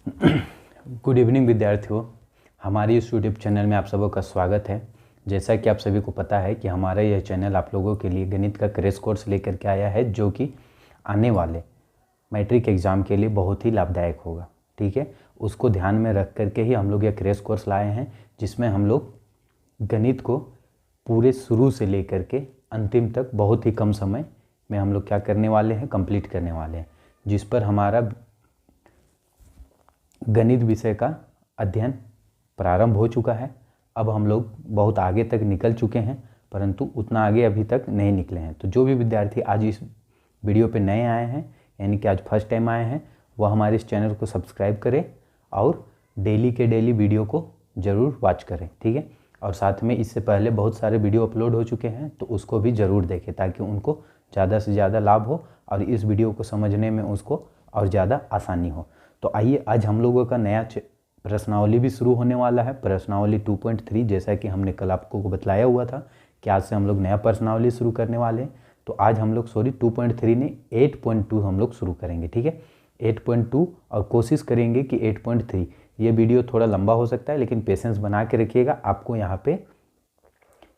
Good evening विद्यार्थियों, हमारे इस यूट्यूब चैनल में आप सबों का स्वागत है। जैसा कि आप सभी को पता है कि हमारा यह चैनल आप लोगों के लिए गणित का क्रैश कोर्स लेकर के आया है, जो कि आने वाले मैट्रिक एग्ज़ाम के लिए बहुत ही लाभदायक होगा। ठीक है, उसको ध्यान में रख करके ही हम लोग यह क्रैश कोर्स लाए हैं, जिसमें हम लोग गणित को पूरे शुरू से लेकर के अंतिम तक बहुत ही कम समय में हम लोग क्या करने वाले हैं, कंप्लीट करने वाले हैं, जिस पर हमारा गणित विषय का अध्ययन प्रारंभ हो चुका है। अब हम लोग बहुत आगे तक निकल चुके हैं, परंतु उतना आगे अभी तक नहीं निकले हैं। तो जो भी विद्यार्थी आज इस वीडियो पे नए आए हैं, यानी कि आज फर्स्ट टाइम आए हैं, वह हमारे इस चैनल को सब्सक्राइब करें और डेली के डेली वीडियो को ज़रूर वॉच करें। ठीक है, और साथ में इससे पहले बहुत सारे वीडियो अपलोड हो चुके हैं, तो उसको भी ज़रूर देखें ताकि उनको ज़्यादा से ज़्यादा लाभ हो और इस वीडियो को समझने में उसको और ज़्यादा आसानी हो। तो आइए, आज हम लोगों का नया प्रश्नावली भी शुरू होने वाला है, प्रश्नावली 2.3। जैसा कि हमने कल आपको बतलाया हुआ था कि आज से हम लोग नया प्रश्नावली शुरू करने वाले हैं। तो आज हम लोग 2.3 ने 8.2 हम लोग शुरू करेंगे। ठीक है, 8.2, और कोशिश करेंगे कि 8.3। ये वीडियो थोड़ा लंबा हो सकता है, लेकिन पेशेंस बना के रखिएगा। आपको यहाँ पे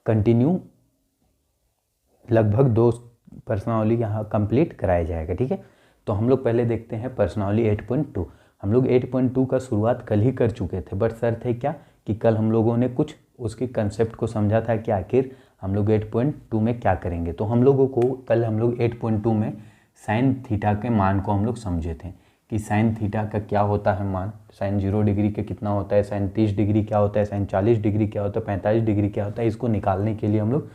कंटिन्यू लगभग 2 प्रश्नावली यहाँ कंप्लीट कराया जाएगा। ठीक है, तो हम लोग पहले देखते हैं प्रश्नावली 8.2। हम लोग 8.2 का शुरुआत कल ही कर चुके थे, बट सर थे क्या कि कल हम लोगों ने कुछ उसके कंसेप्ट को समझा था कि आखिर हम लोग 8.2 में क्या करेंगे। तो हम लोगों को कल हम लोग 8.2 में साइन थीटा के मान को हम लोग समझे थे कि साइन थीटा का क्या होता है मान, साइन 0 डिग्री के कितना होता है, साइन 30 डिग्री क्या होता है, साइन 40 डिग्री क्या होता है, 45 डिग्री क्या होता है। इसको निकालने के लिए हम लोग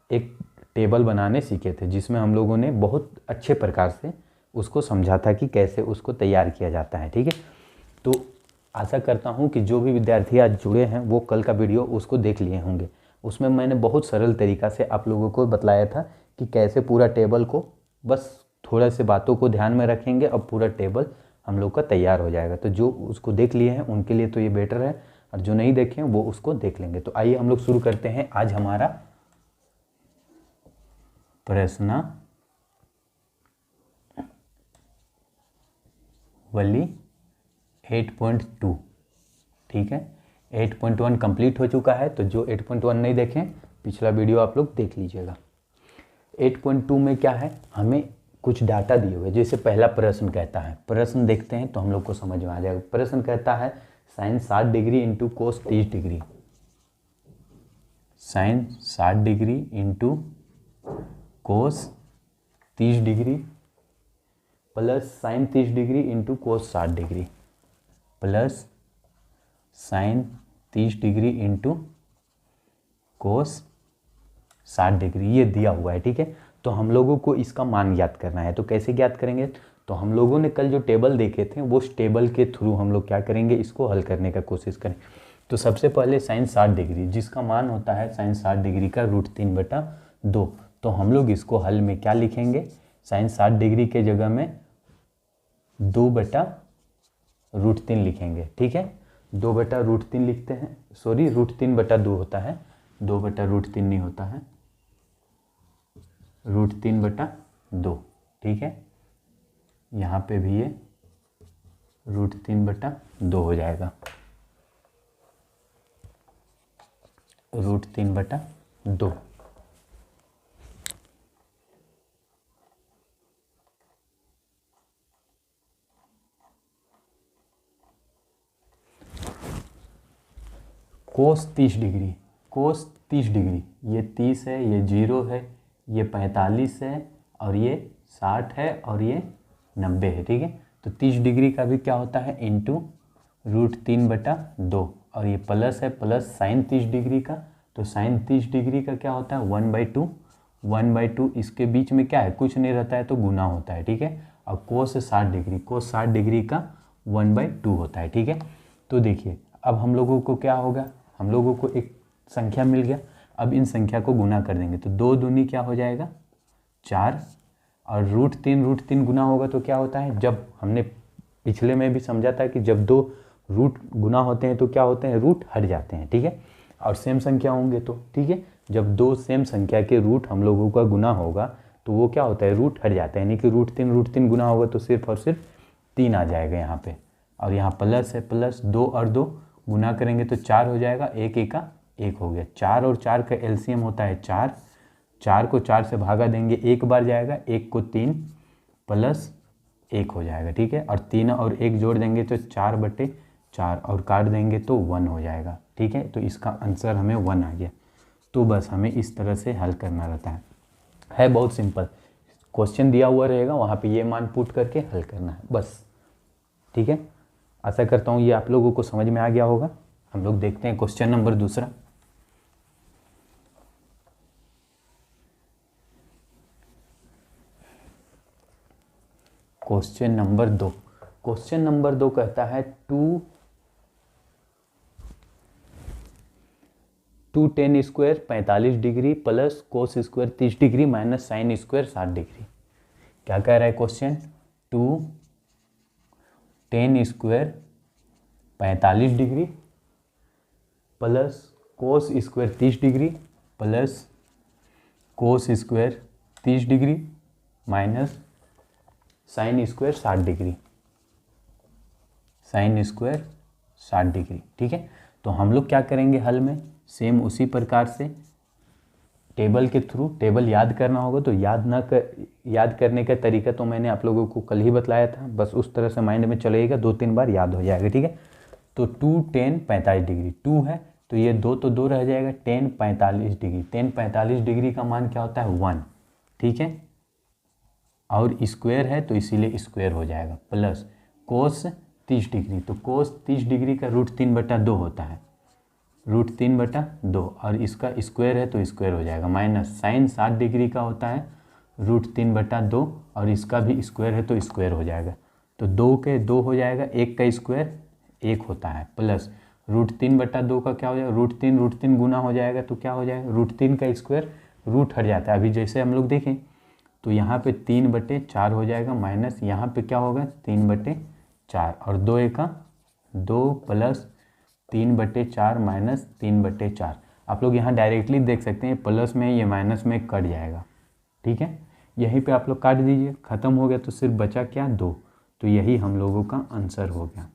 एक टेबल बनाने सीखे थे, जिसमें हम लोगों ने बहुत अच्छे प्रकार से उसको समझा था कि कैसे उसको तैयार किया जाता है। ठीक है, तो आशा करता हूँ कि जो भी विद्यार्थी आज जुड़े हैं वो कल का वीडियो उसको देख लिए होंगे। उसमें मैंने बहुत सरल तरीक़ा से आप लोगों को बतलाया था कि कैसे पूरा टेबल को, बस थोड़ा से बातों को ध्यान में रखेंगे और पूरा टेबल हम लोग का तैयार हो जाएगा। तो जो उसको देख लिए हैं उनके लिए तो ये बेटर है, और जो नहीं देखे हैं वो उसको देख लेंगे। तो आइए हम लोग शुरू करते हैं आज हमारा प्रश्नावली 8.2। ठीक है, 8.1 कंप्लीट हो चुका है, तो जो 8.1 नहीं देखें पिछला वीडियो आप लोग देख लीजिएगा। 8.2 में क्या है, हमें कुछ डाटा दिए हुए। जैसे पहला प्रश्न कहता है, प्रश्न देखते हैं तो हम लोग को समझ में आ जाएगा। प्रश्न कहता है sine 60 degree into cos 30 degree, sine 60 degree into cos 30 degree plus sine 30 degree into cos 60 degree plus sine 30 degree into cos 60 degree, ये दिया हुआ है। ठीक है, तो हम लोगों को इसका मान ज्ञात करना है। तो कैसे ज्ञात करेंगे, तो हम लोगों ने कल जो टेबल देखे थे वो उस टेबल के थ्रू हम लोग क्या करेंगे, इसको हल करने का कोशिश करें। तो सबसे पहले साइन 60 डिग्री, जिसका मान होता है साइन 60 डिग्री का √3/2। तो हम लोग इसको हल में क्या लिखेंगे, साइन 60 डिग्री के जगह में 2/√3 लिखेंगे। ठीक है, 2/√3 लिखते हैं, सॉरी √3/2 होता है, 2/√3 नहीं होता है, √3/2। ठीक है, यहाँ पे भी ये √3/2 हो जाएगा, √3/2। कोस 30 डिग्री, कोस 30 डिग्री, ये 30 है, ये 0 है, ये 45 है, और ये 60 है, और ये 90 है। ठीक है, तो 30 डिग्री का भी क्या होता है, इंटू √3/2, और ये प्लस है, प्लस साइन 30 डिग्री का, तो साइन 30 डिग्री का क्या होता है 1/2, 1/2। इसके बीच में क्या है, कुछ नहीं रहता है तो गुना होता है। ठीक है, और कोस 60 डिग्री, कोस 60 डिग्री का 1/2 होता है। ठीक है, तो देखिए अब हम लोगों को क्या होगा, हम लोगों को एक संख्या मिल गया। अब इन संख्या को गुना कर देंगे, तो 2 दूनी क्या हो जाएगा 4, और √3 गुना होगा तो क्या होता है, जब हमने पिछले में भी समझा था कि जब 2 रूट गुना होते हैं तो क्या होते हैं, रूट हट जाते हैं। ठीक है, और सेम संख्या होंगे तो, ठीक है, जब 2 सेम संख्या के रूट हम लोगों का गुना होगा तो वो क्या होता है, रूट हट जाता है, यानी कि √3 गुना होगा तो सिर्फ और सिर्फ 3 आ जाएगा यहाँ पे। और यहाँ प्लस है, प्लस 2 और 2 गुना करेंगे तो 4 हो जाएगा, 1 1 का 1 हो गया। 4 और 4 का एलसीएम होता है 4, 4 को 4 से भागा देंगे, एक बार जाएगा, 1 को 3 प्लस 1 हो जाएगा, ठीक है। और 3 और 1 जोड़ देंगे तो 4/4 और काट देंगे तो 1 हो जाएगा, ठीक है। तो इसका आंसर हमें 1 आ गया। तो बस हमें इस तरह से हल करना रहता है बहुत सिंपल। क्वेश्चन दिया हुआ रहेगा, वहाँ पे ये मान पुट करके हल करना है बस, ठीक है। आशा करता हूँ ये आप लोगों को समझ में आ गया होगा। हम लोग देखते हैं क्वेश्चन नंबर दूसरा। क्वेश्चन नंबर 2, क्वेश्चन नंबर 2 कहता है 2 tan square 45 degree plus cos square 30 degree minus sine square 60 degree. क्या कह रहा है question? 2 tan square 45 degree plus cos square 30 degree plus cos square 30 degree minus sine square 60 degree, sine square 60 degree, ठीक है। तो हम लोग क्या करेंगे हल में, सेम उसी प्रकार से टेबल के थ्रू, टेबल याद करना होगा तो याद करने का तरीका तो मैंने आप लोगों को कल ही बतलाया था, बस उस तरह से माइंड में चलेगा, 2-3 बार याद हो जाएगा, ठीक है। तो 2 tan 45 डिग्री, 2 है तो ये 2 तो 2 रह जाएगा, tan 45 डिग्री, tan 45 डिग्री का मान क्या होता है 1, ठीक है। और स्क्वायर है तो इसीलिए स्क्वायर हो जाएगा, प्लस कोस 30 डिग्री, तो कोस 30 डिग्री का √3/2 होता है, √3/2 और इसका स्क्वायर है तो स्क्वायर हो जाएगा, माइनस साइन 60 डिग्री का होता है √3/2 और इसका भी स्क्वायर है तो स्क्वायर हो जाएगा। तो 2 के 2 हो जाएगा, 1 का स्क्वायर 1 होता है, प्लस √3/2 का क्या हो जाएगा, √3 गुना हो जाएगा तो क्या हो जाएगा, √3 का स्क्वायर रूट हट जाता है। अभी जैसे हम लोग देखें तो यहाँ पे 3/4 हो जाएगा, माइनस यहाँ पे क्या होगा 3/4 और 2 1 2 प्लस 3/4 माइनस 3/4। आप लोग यहाँ डायरेक्टली देख सकते हैं, प्लस में ये माइनस में कट जाएगा, ठीक है। यहीं पे आप लोग काट दीजिए, ख़त्म हो गया तो सिर्फ बचा क्या 2, तो यही हम लोगों का आंसर हो गया,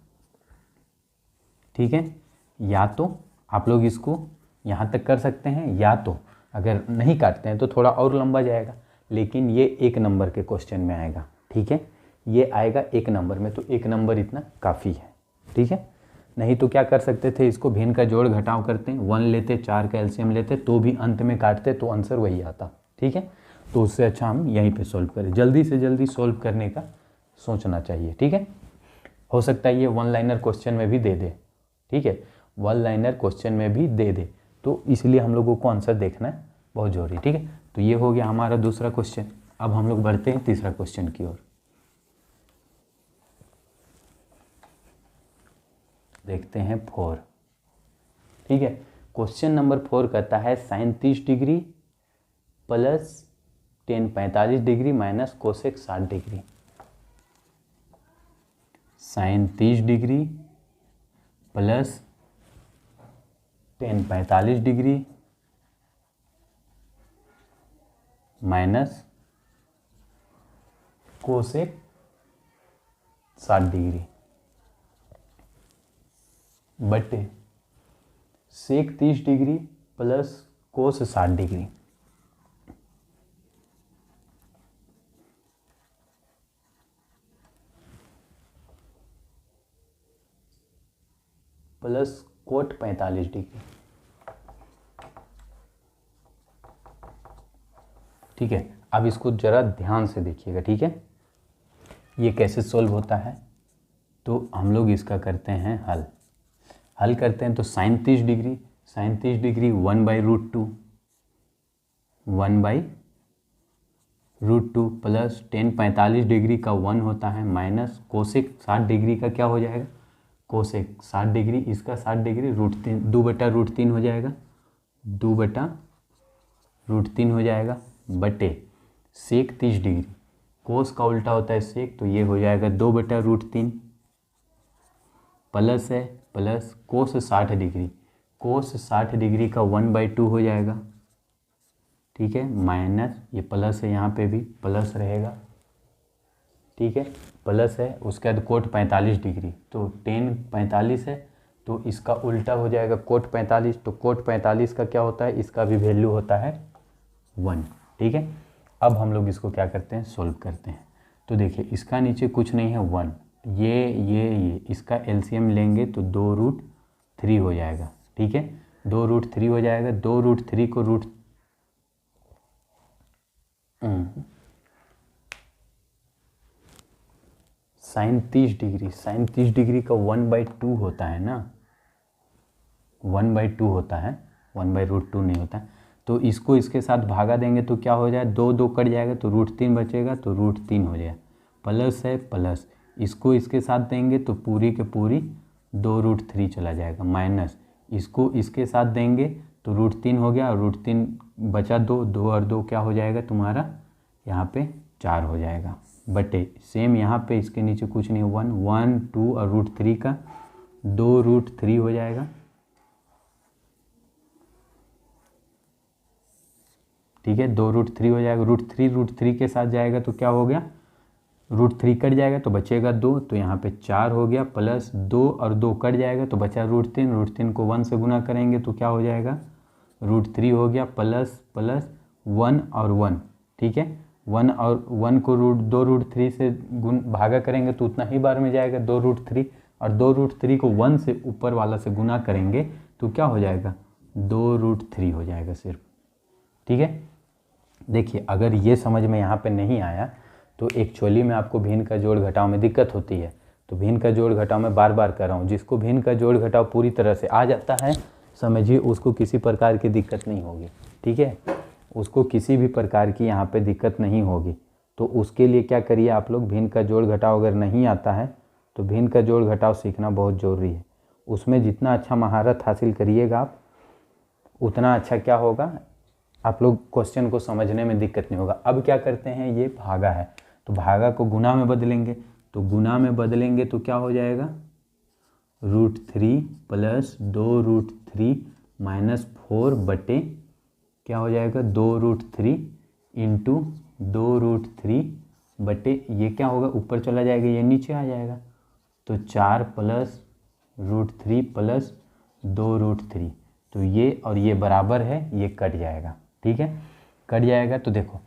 ठीक है। या तो आप लोग इसको यहाँ तक कर सकते हैं, या तो अगर नहीं काटते हैं तो थोड़ा और लंबा जाएगा, लेकिन ये 1 नंबर के क्वेश्चन में आएगा, ठीक है। ये आएगा 1 नंबर में, तो 1 नंबर इतना काफ़ी है, ठीक है। नहीं तो क्या कर सकते थे, इसको भिन्न का जोड़ घटाव करते, 1 लेते, 4 का एलसीएम लेते, तो भी अंत में काटते तो आंसर वही आता, ठीक है। तो उससे अच्छा हम यहीं पे सॉल्व करें, जल्दी से जल्दी सॉल्व करने का सोचना चाहिए, ठीक है। हो सकता है ये 1 लाइनर क्वेश्चन में भी दे दे, ठीक है, 1 लाइनर क्वेश्चन में भी दे दे, तो इसलिए हम लोगों को आंसर देखना बहुत जरूरी, ठीक है। तो ये हो गया हमारा दूसरा क्वेश्चन। अब हम लोग बढ़ते हैं तीसरा क्वेश्चन की ओर। देखते हैं 4, ठीक है। क्वेश्चन नंबर 4 कहता है sine 30 degree plus tan 45 degree minus cosec 60 degree. Sine 30 degree plus tan 45 degree minus cosec 60 degree बटे sec 30 degree plus cos 60 degree. Plus cot 45 degree, ठीक है। अब इसको जरा ध्यान से देखिएगा, ठीक है। ये कैसे सॉल्व होता है, तो हम लोग इसका करते हैं हल करते हैं। तो sine 30 degree 1/√2 1/√2 plus tan 45 degree का 1 होता है, माइनस कोसेक 60 डिग्री का क्या हो जाएगा, कोसेक 60 डिग्री, इसका 60 डिग्री √3 2/√3 हो जाएगा, 2/√3 हो जाएगा, बटे सेक 30 डिग्री, कोस का उल्टा होता है सेक, तो ये हो जाएगा 2/√3 प्लस है प्लस कोस 60 डिग्री, कोस 60 डिग्री का 1/2 हो जाएगा, ठीक है, माइनस ये प्लस है, यहाँ पे भी प्लस रहेगा, ठीक है, प्लस है, उसके बाद कोट 45 डिग्री, तो टेन 45 है, तो इसका उल्टा हो जाएगा कोट 45, तो कोट 45 का क्या होता है, इसका भी वैल्यू होता है 1। ठीक है, अब हम लोग इसको क्या करते हैं, सोल्व करते हैं। तो देखिए इसका नीचे कुछ नहीं है 1, ये इसका एलसीएम लेंगे तो 2√3 हो जाएगा। ठीक है, 2√3 हो जाएगा। 2√3 को साइन 30 डिग्री, साइन 30 डिग्री का 1/2 होता है ना, 1/2 होता है, 1/√2 नहीं होता है। तो इसको इसके साथ भागा देंगे तो क्या हो जाए, 2 कट जाएगा तो √3 बचेगा, तो √3 हो जाएगा। प्लस है प्लस, इसको इसके साथ देंगे तो पूरी के पूरी 2√3 चला जाएगा, माइनस इसको इसके साथ देंगे तो √3 हो गया, और √3 बचा 2 और 2 क्या हो जाएगा तुम्हारा यहाँ पे 4 हो जाएगा, बटे सेम यहाँ पे इसके नीचे कुछ नहीं, 1 2 और √3 का 2√3 हो जाएगा। ठीक है, 2√3 हो जाएगा, √3 के साथ जाएगा तो क्या हो गया, √3 कट जाएगा तो बचेगा 2, तो यहाँ पे 4 हो गया, प्लस 2 और 2 कट जाएगा तो बचा √3 को 1 से गुना करेंगे तो क्या हो जाएगा, √3 हो गया, प्लस 1 और 1। ठीक है, 1 और 1 को 2√3 से भागा करेंगे तो उतना ही बार में जाएगा 2√3, और 2√3 को 1 से ऊपर वाला से गुना करेंगे तो क्या हो जाएगा, 2√3 हो जाएगा सिर्फ। ठीक है, देखिए अगर ये समझ में यहाँ पे नहीं आया तो एक्चुअली में आपको भिन्न का जोड़ घटाव में दिक्कत होती है, तो भिन्न का जोड़ घटाव मैं बार बार कर रहा हूँ। जिसको भिन्न का जोड़ घटाव पूरी तरह से आ जाता है, समझिए उसको किसी प्रकार की दिक्कत नहीं होगी। ठीक है, उसको किसी भी प्रकार की यहाँ पे दिक्कत नहीं होगी। तो उसके लिए क्या करिए आप लोग, भिन्न का जोड़ घटाव अगर नहीं आता है तो भिन्न का जोड़ घटाव सीखना बहुत ज़रूरी है। उसमें जितना अच्छा महारत हासिल करिएगा आप, उतना अच्छा क्या होगा, आप लोग क्वेश्चन को समझने में दिक्कत नहीं होगा। अब क्या करते हैं, ये भागा है तो भागा को गुना में बदलेंगे, तो गुना में बदलेंगे तो क्या हो जाएगा, √3 प्लस 2√3 माइनस 4 बटे क्या हो जाएगा, 2√3 इंटू 2√3 बटे ये क्या होगा, ऊपर चला जाएगा, ये नीचे आ जाएगा, तो 4 प्लस √3 प्लस 2√3, तो ये और ये बराबर है, ये कट जाएगा। ठीक है, कट जाएगा तो देखो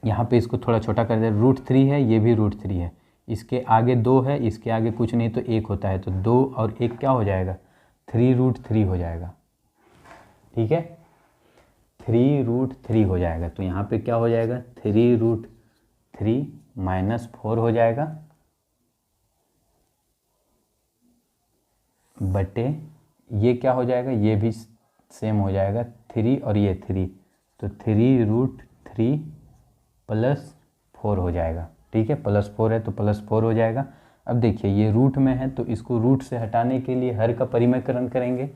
यहाँ पे इसको थोड़ा छोटा कर दे, √3 है, ये भी √3 है, इसके आगे 2 है, इसके आगे कुछ नहीं तो 1 होता है, तो 2 और 1 क्या हो जाएगा, 3√3 हो जाएगा। ठीक है, 3√3 हो जाएगा, तो यहाँ पे क्या हो जाएगा, 3√3 माइनस 4 हो जाएगा, बटे ये क्या हो जाएगा, ये भी सेम हो जाएगा, 3 और ये 3, तो 3√3 प्लस 4 हो जाएगा। ठीक है, +4 है तो +4 हो जाएगा। अब देखिए ये रूट में है तो इसको रूट से हटाने के लिए हर का परिमेयकरण करेंगे,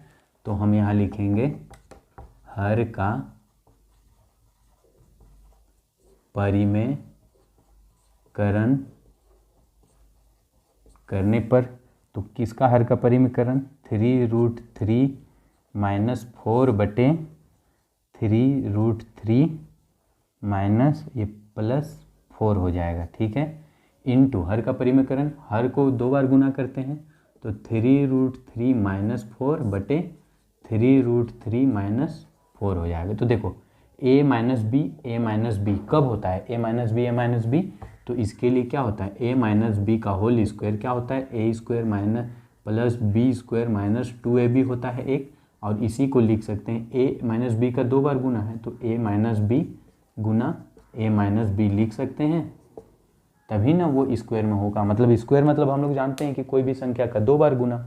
तो हम यहाँ लिखेंगे हर का परिमेयकरण करने पर, तो किसका हर का परिमेयकरण, 3√3 माइनस 4 बटे 3√3 माइनस ये +4 हो जाएगा। ठीक है, इंटू हर का परिमेयकरण, हर को 2 बार गुना करते हैं तो 3√3 माइनस 4 बटे 3√3 माइनस 4 हो जाएगा। तो देखो a माइनस बी कब होता है, a माइनस बी, तो इसके लिए क्या होता है, a माइनस बी का होल स्क्वायर क्या होता है, a square minus plus B square minus 2ab होता है एक, और इसी को लिख सकते हैं a माइनस बी का 2 बार गुना है तो a माइनस बी गुना a माइनस बी लिख सकते हैं, तभी ना वो स्क्वायर में होगा। मतलब स्क्वायर मतलब हम लोग जानते हैं कि कोई भी संख्या का 2 बार गुना।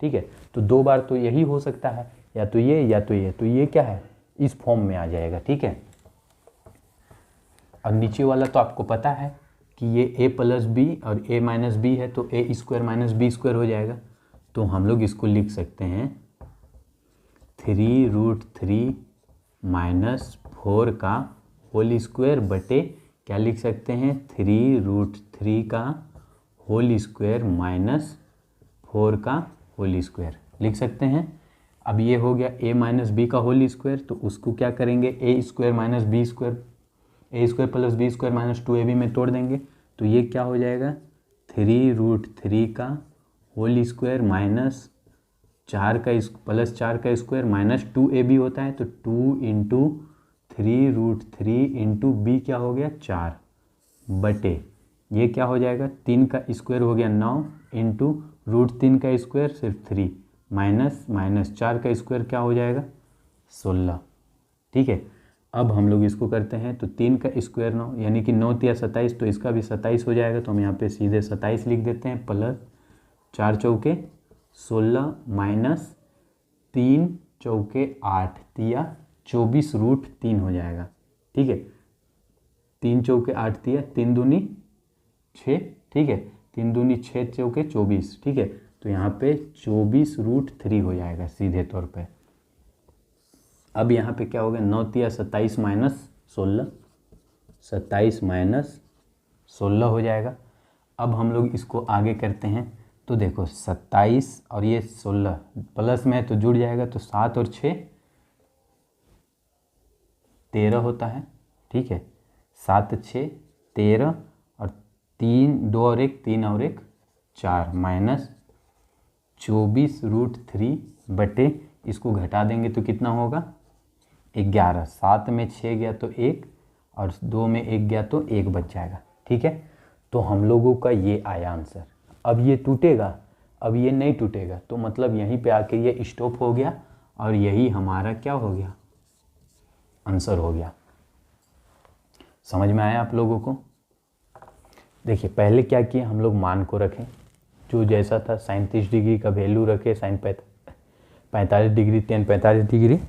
ठीक है, तो 2 बार तो यही हो सकता है, या तो ये या तो ये, तो ये क्या है, इस फॉर्म में आ जाएगा। ठीक है, अब नीचे वाला तो आपको पता है कि ये a प्लस बी और a माइनस बी है, तो a square minus B square हो जाएगा, तो हम लोग इसको लिख सकते हैं 3√3 माइनस 4 का होल स्क्वायर बटे क्या लिख सकते हैं, 3√3 का होल स्क्वायर माइनस 4 का होल स्क्वायर लिख सकते हैं। अब ये हो गया a माइनस बी का होल स्क्वायर, तो उसको क्या करेंगे, a square minus B square, a square plus B square minus 2ab में तोड़ देंगे, तो ये क्या हो जाएगा 3√3 का होल स्क्वायर माइनस 4 का प्लस 4 का स्क्वायर माइनस 2ab होता है, तो 2 इंटू 3√3 इंटू बी क्या हो गया 4 बटे ये क्या हो जाएगा 3 का स्क्वायर हो गया 9 इंटू √3 का स्क्वायर सिर्फ 3 माइनस 4 का स्क्वायर क्या हो जाएगा 16। ठीक है, अब हम लोग इसको करते हैं तो 3 का स्क्वायर 9 यानी कि 9 तिया 27, तो इसका भी 27 हो जाएगा, तो हम यहाँ पे सीधे 27 लिख देते हैं प्लस 4 चौके 16 माइनस 3 चौके 8 तिया 24√3 हो जाएगा। ठीक है, 3 चौके 8 तिया 3 दूनी 6, ठीक है 3 दूनी 6 चौके 24, ठीक है, तो यहाँ पे 24√3 हो जाएगा सीधे तौर पे। अब यहाँ पे क्या हो गया 9 तिया 27 माइनस 16, 27 माइनस 16 हो जाएगा। अब हम लोग इसको आगे करते हैं तो देखो 27 और ये 16 प्लस में है तो जुड़ जाएगा, तो 7 और 6 13 होता है। ठीक है, 7 6 13 और 3 2 और 1 3 और 1 4 माइनस 24√3 बटे इसको घटा देंगे तो कितना होगा 11। 7 में 6 गया तो 1 और 2 में 1 गया तो 1 बच जाएगा। ठीक है, तो हम लोगों का ये आया आंसर। अब ये टूटेगा, अब ये नहीं टूटेगा, तो मतलब यहीं पे आके ये स्टॉप हो गया और यही हमारा क्या हो गया आंसर हो गया। समझ में आया आप लोगों को? देखिए पहले क्या किए हम लोग मान को रखें, जो जैसा था sin 30 डिग्री का वैल्यू रखे, sin 45 degree tan 45 degree,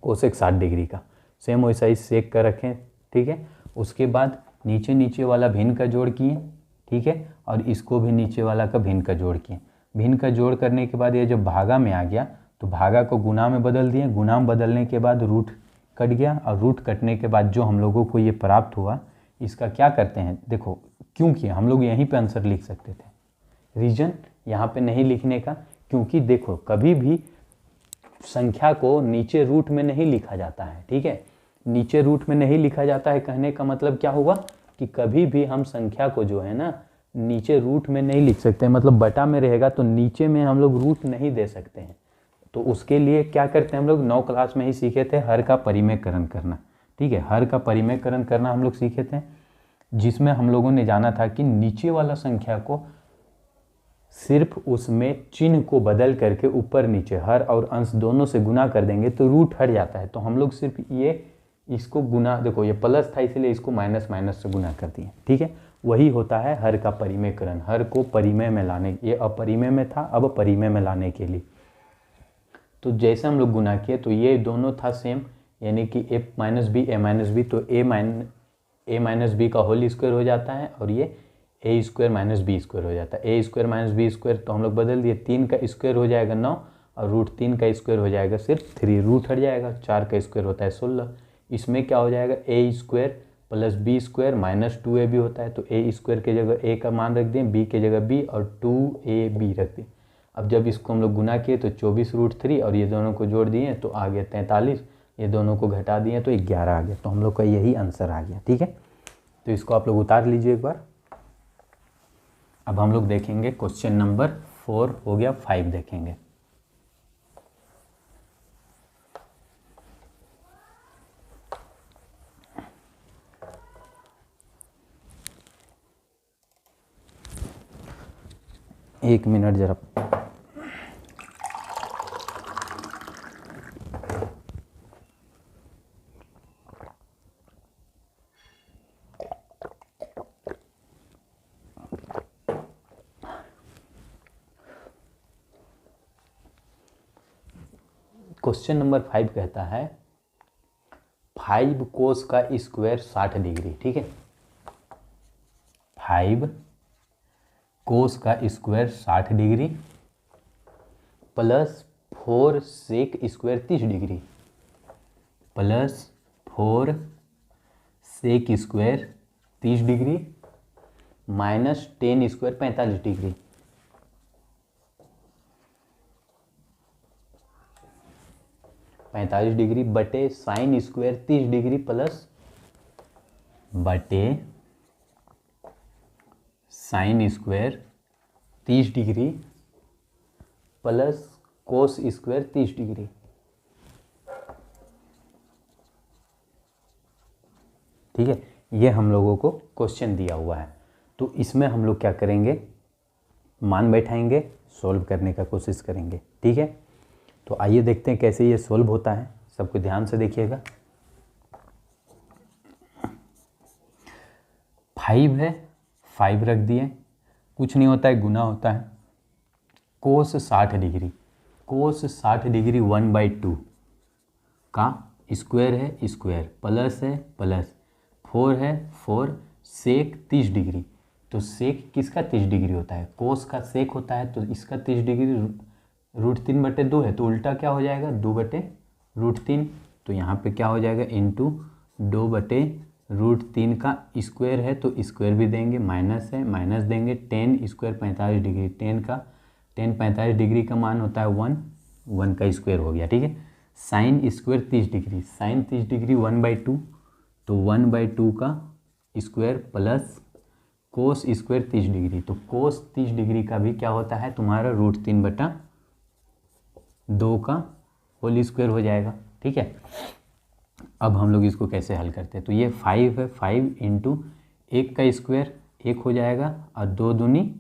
cosec 60 degree का सेम वैसा ही सेक का रखें। ठीक है, उसके बाद नीचे वाला भिन्न का जोड़ किए। ठीक है, और इसको भी नीचे वाला का भिन्न का जोड़ किए। भिन्न का जोड़ करने के बाद ये जब भागा में आ गया तो भागा को गुना में बदल दिए, गुना में बदलने के बाद रूट कट गया, और रूट कटने के बाद जो हम लोगों को ये प्राप्त हुआ इसका क्या करते हैं, देखो क्योंकि हम लोग यहीं पे आंसर लिख सकते थे, रीजन यहाँ पे नहीं लिखने का, क्योंकि देखो कभी भी संख्या को नीचे रूट में नहीं लिखा जाता है। ठीक है, नीचे रूट में नहीं लिखा जाता है कहने का मतलब क्या हुआ कि कभी भी हम संख्या को जो है ना नीचे रूट में नहीं लिख सकते, मतलब बटा में रहेगा तो नीचे में हम लोग रूट नहीं दे सकते हैं। तो उसके लिए क्या करते हैं हम लोग 9 क्लास में ही सीखे थे हर का परिमेयकरण करना। ठीक है, हर का परिमेयकरण करना हम लोग सीखे थे, जिसमें हम लोगों ने जाना था कि नीचे वाला संख्या को सिर्फ उसमें चिन्ह को बदल करके ऊपर नीचे हर और अंश दोनों से गुना कर देंगे तो रूट हट जाता है। तो हम लोग सिर्फ ये इसको गुना, देखो ये प्लस था इसलिए इसको माइनस से गुना कर दिए। ठीक है, वही होता है हर का परिमेयकरण, हर को परिमेय में लाने, ये अपरिमेय में था अब परिमेय में लाने के लिए। तो जैसे हम लोग गुना किए तो ये दोनों था सेम, यानी कि a minus B A minus B, तो ए माइनस बी का होल स्क्वायर हो जाता है और ये A square minus B square हो जाता है। A square minus B square तो हम लोग बदल दिए, 3 का स्क्वायर हो जाएगा 9 और √3 का स्क्वायर हो जाएगा सिर्फ 3, रूट हट जाएगा, 4 का स्क्वायर होता है 16। इसमें क्या हो जाएगा A square plus B square minus 2ab होता है, तो ए स्क्वायर के जगह ए का मान रख दें, बी के जगह बी और 2ab रख दें। अब जब इसको हम लोग गुना किए तो 24√3 और ये दोनों को जोड़ दिए तो आ गया 43, ये दोनों को घटा दिए तो 11 आ गया। तो हम लोग का यही आंसर आ गया। ठीक है, तो इसको आप लोग उतार लीजिए एक बार। अब हम लोग देखेंगे क्वेश्चन नंबर 4 हो गया, 5 देखेंगे। एक मिनट जरा, क्वेश्चन नंबर 5 कहता है 5 कोस का स्क्वायर 60 डिग्री। ठीक है, 5 कोस का square 60 degree plus 4 sec square 30 degree plus 4 sec square 30 degree minus 10 square 45 degree. Degree बटे साइन स्क्वायर 30 डिग्री प्लस बटे sine square 30 degree plus cos square 30 degree. ठीक है, ये हम लोगों को क्वेश्चन दिया हुआ है, तो इसमें हम लोग क्या करेंगे, मान बैठाएंगे, सॉल्व करने का कोशिश करेंगे। ठीक है, तो आइए देखते हैं कैसे ये सॉल्व होता है। सबको ध्यान से देखिएगा। 5 है, 5 रख दिए, कुछ नहीं होता है, गुना होता है। कोस 60 डिग्री, कोस 60 डिग्री 1/2 का स्क्वायर है, स्क्वायर प्लस है प्लस 4 है 4 सेक 30 डिग्री। तो सेक किसका 30 डिग्री होता है, कोस का सेक होता है, तो इसका 30 डिग्री √3/2 है, तो उल्टा क्या हो जाएगा 2/√3। तो यहाँ पे क्या हो जाएगा इंटू 2/√3 का स्क्वायर है, तो स्क्वायर भी देंगे, माइनस है माइनस देंगे, 10 स्क्वायर 45 डिग्री, 10 45 डिग्री का मान होता है 1 का स्क्वायर हो गया। ठीक है, sine square 30 degree, sine 30 degree 1/2, तो 1/2 का square plus cos square 30 degree, तो कोस 30 डिग्री का भी क्या होता है तुम्हारा √3/2 का होल स्क्वायर हो जाएगा। ठीक है, अब हम लोग इसको कैसे हल करते हैं, तो ये 5 है, 5 इंटू 1 का स्क्वायर 1 हो जाएगा और 2 दूनी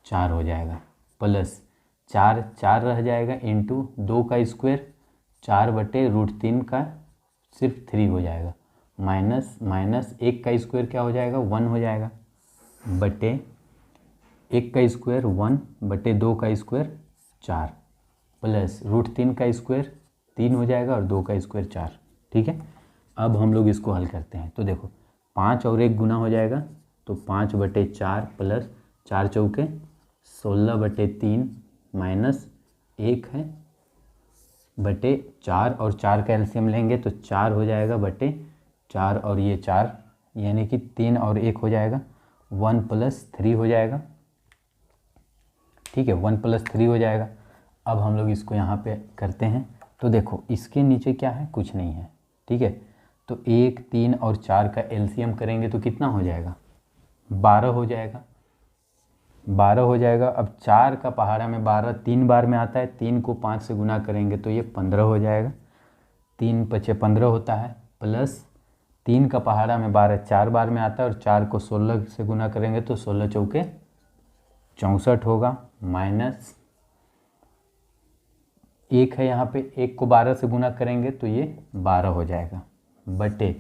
4 हो जाएगा, प्लस 4 रह जाएगा इंटू 2 का स्क्वायर 4/√3 का सिर्फ 3 हो जाएगा, माइनस 1 का स्क्वायर क्या हो जाएगा 1 हो जाएगा, बटे 1 का स्क्वायर 1/2 का स्क्वायर 4, प्लस √3 का स्क्वायर 3 हो जाएगा और 2 का स्क्वायर 4। ठीक है, अब हम लोग इसको हल करते हैं, तो देखो 5 और 1 गुना हो जाएगा, तो 5/4 प्लस 4 चौके 16/3 माइनस 1 है बटे 4 और 4 का एलसीएम लेंगे तो 4 हो जाएगा बटे 4 और ये 4, यानी कि 3 और 1 हो जाएगा 1 + 3 हो जाएगा। ठीक है, 1 + 3 हो जाएगा। अब हम लोग इसको यहाँ पे करते हैं, तो देखो इसके नीचे क्या है, कुछ नहीं है। ठीक है, तो 1 3 और 4 का एलसीएम करेंगे तो कितना हो जाएगा 12 हो जाएगा, 12 हो जाएगा। अब 4 का पहाड़ा में 12 3 बार में आता है, 3 को 5 से गुना करेंगे तो ये 15 हो जाएगा, 3 × 5 = 15 होता है, प्लस 3 का पहाड़ा में 12 4 बार में आता है और 4 को 16 से गुना करेंगे तो 16 चौके 64 होगा, माइनस 1 है यहाँ पे, 1 को 12 से गुना करेंगे तो ये 12 हो जाएगा, बटे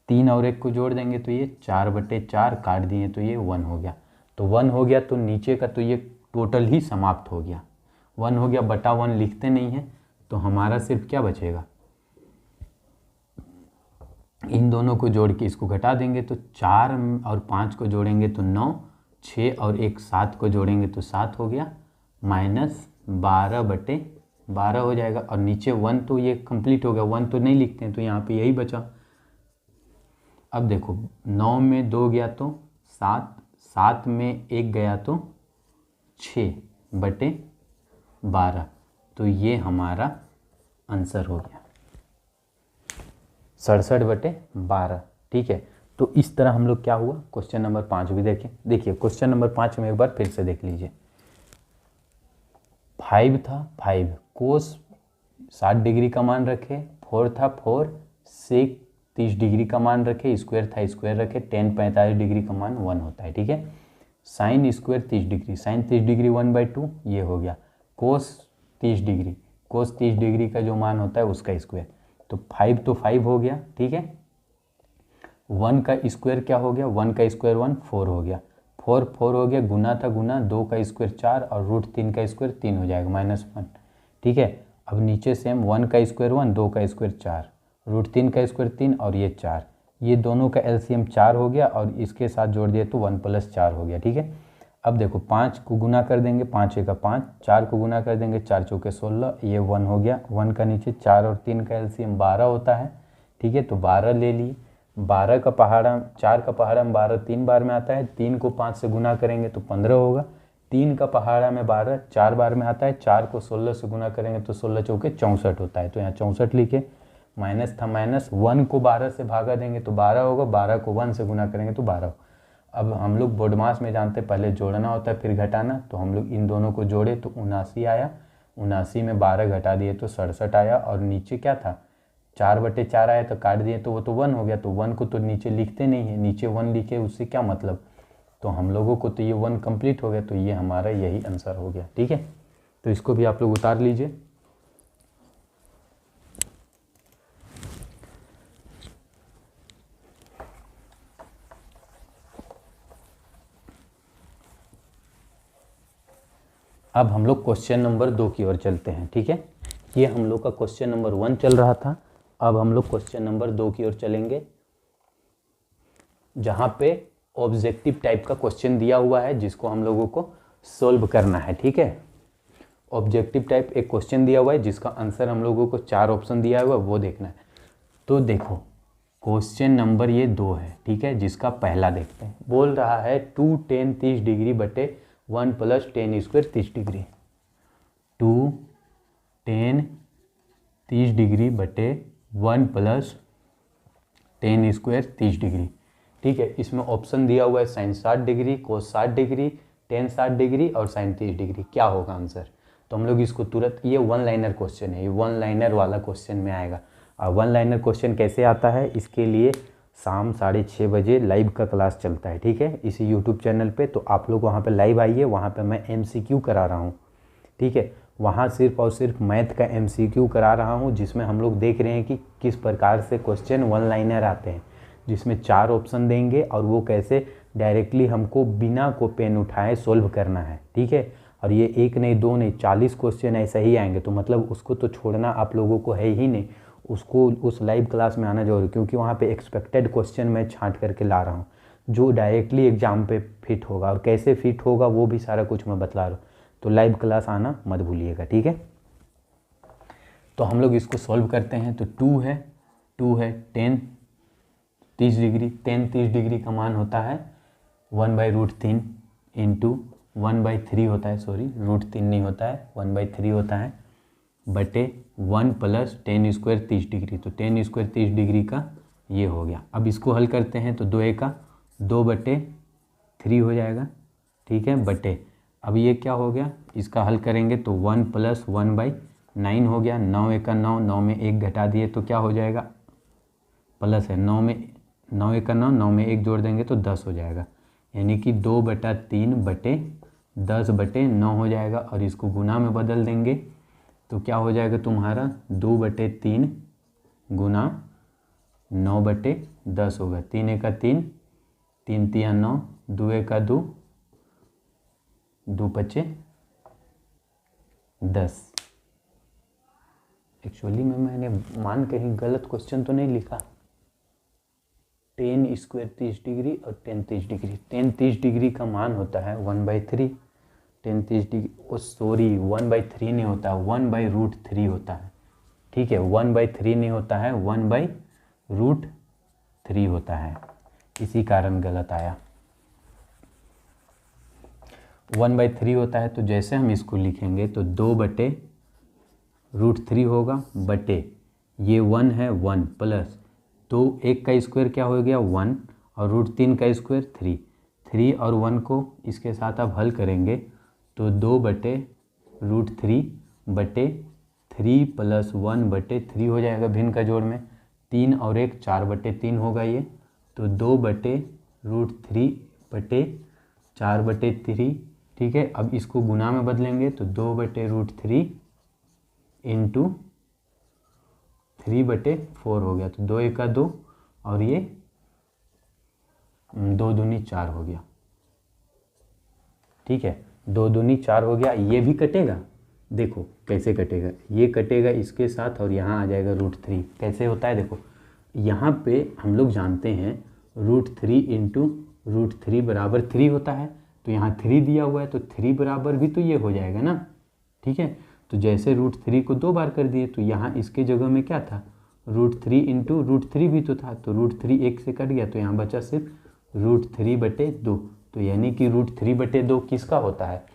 3 और 1 को जोड़ देंगे तो ये 4/4 काट दिए तो ये 1 हो गया। तो 1 हो गया तो नीचे का तो ये टोटल ही समाप्त हो गया, 1 हो गया, बटा 1 लिखते नहीं है, तो हमारा सिर्फ क्या बचेगा, इन दोनों को जोड़ के इसको घटा देंगे तो 4 और 5 को जोड़ेंगे तो 9, 6 और 1 7 को जोड़ेंगे तो 7 हो गया, माइनस 12/12 हो जाएगा। और नीचे 1 तो ये कंप्लीट हो गया, 1 तो नहीं लिखते हैं, तो यहाँ पे यही बचा। अब देखो 9 में 2 गया तो 7, 7 में 1 गया तो 6/12, तो ये हमारा आंसर हो गया 67/12। ठीक है, तो इस तरह हम लोग क्या हुआ, क्वेश्चन नंबर 5 भी देखें। देखिए क्वेश्चन नंबर 5 में एक बार फिर से देख लीजिए, 5 था 5 कोस 60 डिग्री का मान रखे, 4 था 4 सेक 30 डिग्री का मान रखे, स्क्वायर था स्क्वायर रखे, 10 45 डिग्री का मान 1 होता है। ठीक है, sine square 30 degree, sine 30 degree 1/2 ये हो गया, कोस 30 डिग्री, कोस 30 डिग्री का जो मान होता है उसका स्क्वायर, तो 5 तो 5 हो गया। ठीक है, 1 का स्क्वायर क्या हो गया, 1 का स्क्वायर 1 4 हो गया, 4 हो गया, गुना था गुना, 2 का स्क्वायर 4 और √3 का स्क्वायर 3 हो जाएगा, -1। ठीक है, अब नीचे सेम 1 का स्क्वायर 1, 2 का स्क्वायर 4, √3 का स्क्वायर 3 और ये 4, ये दोनों का एलसीएम 4 हो गया और इसके साथ जोड़ दिए तो 1 + 4 हो गया। ठीक है, अब देखो 5 को गुना कर देंगे, 5 × 5, 4 को गुना कर देंगे, 4 चौके 16, ये 1 हो गया, 1 का नीचे 4 और 3 का एलसीएम 12 होता है। ठीक है, तो 12 ले लिए, 12 का पहाड़ा 4 का पहाड़ा में 12 3 बार में आता है, 3 को 5 से गुना करेंगे तो 15 होगा, 3 का पहाड़ा में 12 4 बार में आता है, 4 को 16 से गुना करेंगे तो 16 चौके 64 होता है, तो यहाँ 64 लिखे, माइनस था माइनस, 1 को 12 से भागा देंगे तो 12 होगा, 12 को 1 से गुना करेंगे तो 12 होगा। अब हम लोग बोडमास में जानते हैं पहले जोड़ना होता है फिर घटाना, तो हम लोग इन दोनों को जोड़े तो 79 आया, 79 में 12 घटा दिए तो 67 आया, और नीचे क्या था 4/4 आया तो काट दिए तो वो तो 1 हो गया। तो 1 को तो नीचे लिखते नहीं है, नीचे 1 लिखे उससे क्या मतलब, तो हम लोगों को तो ये 1 कंप्लीट हो गया, तो ये हमारा यही आंसर हो गया। ठीक है, तो इसको भी आप लोग उतार लीजिए। अब हम लोग क्वेश्चन नंबर 2 की ओर चलते हैं। ठीक है, ये हम लोग का क्वेश्चन नंबर 1 चल रहा था, अब हम लोग क्वेश्चन नंबर 2 की ओर चलेंगे, जहाँ पे ऑब्जेक्टिव टाइप का क्वेश्चन दिया हुआ है जिसको हम लोगों को सोल्व करना है। ठीक है, ऑब्जेक्टिव टाइप एक क्वेश्चन दिया हुआ है जिसका आंसर हम लोगों को 4 ऑप्शन दिया हुआ है वो देखना है। तो देखो क्वेश्चन नंबर ये 2 है। ठीक है, जिसका पहला देखते हैं, बोल रहा है 2 tan 30 डिग्री बटे 1 + tan square 30 degree. 2 tan 30 degree बटे 1 + tan स्क्वायर 30 डिग्री। ठीक है, इसमें ऑप्शन दिया हुआ है sin 60 degree, cos 60 degree, tan 60 degree और sin 30 डिग्री। क्या होगा आंसर, तो हम लोग इसको तुरंत, ये 1 लाइनर क्वेश्चन है, ये 1 लाइनर वाला क्वेश्चन में आएगा। और 1 लाइनर क्वेश्चन कैसे आता है, इसके लिए शाम 6:30 बजे लाइव का क्लास चलता है। ठीक है, इसी यूट्यूब चैनल पे, तो आप लोग वहाँ पे लाइव आइए, वहाँ पे मैं MCQ करा रहा हूँ। ठीक है, वहाँ सिर्फ और सिर्फ मैथ का MCQ करा रहा हूँ, जिसमें हम लोग देख रहे हैं कि किस प्रकार से क्वेश्चन 1 लाइनर आते हैं, जिसमें 4 ऑप्शन देंगे और वो कैसे डायरेक्टली हमको बिना को पेन उठाए सोल्व करना है। ठीक है, और ये 1 नहीं 2 नहीं 40 क्वेश्चन ऐसा ही आएंगे, तो मतलब उसको तो छोड़ना आप लोगों को है ही नहीं, उसको उस लाइव क्लास में आना जरूरी, क्योंकि वहाँ पे एक्सपेक्टेड क्वेश्चन मैं छांट करके ला रहा हूँ जो डायरेक्टली एग्जाम पे फिट होगा, और कैसे फिट होगा वो भी सारा कुछ मैं बतला रहा हूँ। तो लाइव क्लास आना मत भूलिएगा। ठीक है, तो हम लोग इसको सॉल्व करते हैं। तो 2 है tan 30 डिग्री, tan 30 डिग्री का मान होता है 1/√3 इंटू 1/3 होता है, सॉरी √3 नहीं होता है, 1/3 होता है, बटे 1 + tan स्क्वायर 30 डिग्री। तो tan स्क्वायर 30 डिग्री का ये हो गया। अब इसको हल करते हैं तो 2 का 2/3 हो जाएगा। ठीक है, बटे अब ये क्या हो गया, इसका हल करेंगे तो 1 + 1/9 हो गया। 9 का 9, 9 में 1 घटा दिए तो क्या हो जाएगा, प्लस है 9 में 9 का 9, 9 में 1 जोड़ देंगे तो 10 हो जाएगा, यानी कि 2/3 बटे 10/9 हो जाएगा। और इसको गुना में बदल देंगे तो क्या हो जाएगा तुम्हारा 2/3 गुना 9/10 होगा। 3 का 3, 3 तिया 9, 2 का 2, 2 पचे 10। एक्चुअली में मैंने मान कहीं गलत क्वेश्चन तो नहीं लिखा, tan स्क्वायर 30 डिग्री और tan 30 डिग्री, tan 30 डिग्री का मान होता है 1/3, tan 30 डिग्री, ओ सॉरी 1/3 नहीं होता, 1/√3 होता है। ठीक है, 1/3 नहीं होता है, 1/√3 होता है, इसी कारण गलत आया। 1/3 होता है, तो जैसे हम इसको लिखेंगे तो 2/√3 होगा, बटे ये 1 है 1 प्लस, तो 1 का स्क्वायर क्या हो गया 1, और √3 का स्क्वायर 3, 3 और 1 को इसके साथ आप हल करेंगे तो 2/√3 बटे 3 + 1/3 हो जाएगा, भिन्न का जोड़ में 3 और 1 4/3 होगा ये, तो 2/√3 बटे 4/3। ठीक है, अब इसको गुना में बदलेंगे तो 2/√3 इंटू 3/4 हो गया, तो 2 का 2 और ये 2 दूनी 4 हो गया। ठीक है, 2 दूनी 4 हो गया। ये भी कटेगा, देखो कैसे कटेगा, ये कटेगा इसके साथ और यहाँ आ जाएगा √3। कैसे होता है देखो, यहाँ पे हम लोग जानते हैं √3 इंटू √3 बराबर 3 होता है, तो यहाँ 3 दिया हुआ है तो 3 बराबर भी तो ये हो जाएगा ना। ठीक है, तो जैसे √3 को 2 बार कर दिए तो यहाँ इसके जगह में क्या था, √3 इंटू √3 भी तो था, तो √3 1 से कट गया, तो यहाँ बचा सिर्फ √3/2। तो यानी कि √3/2 किसका होता है,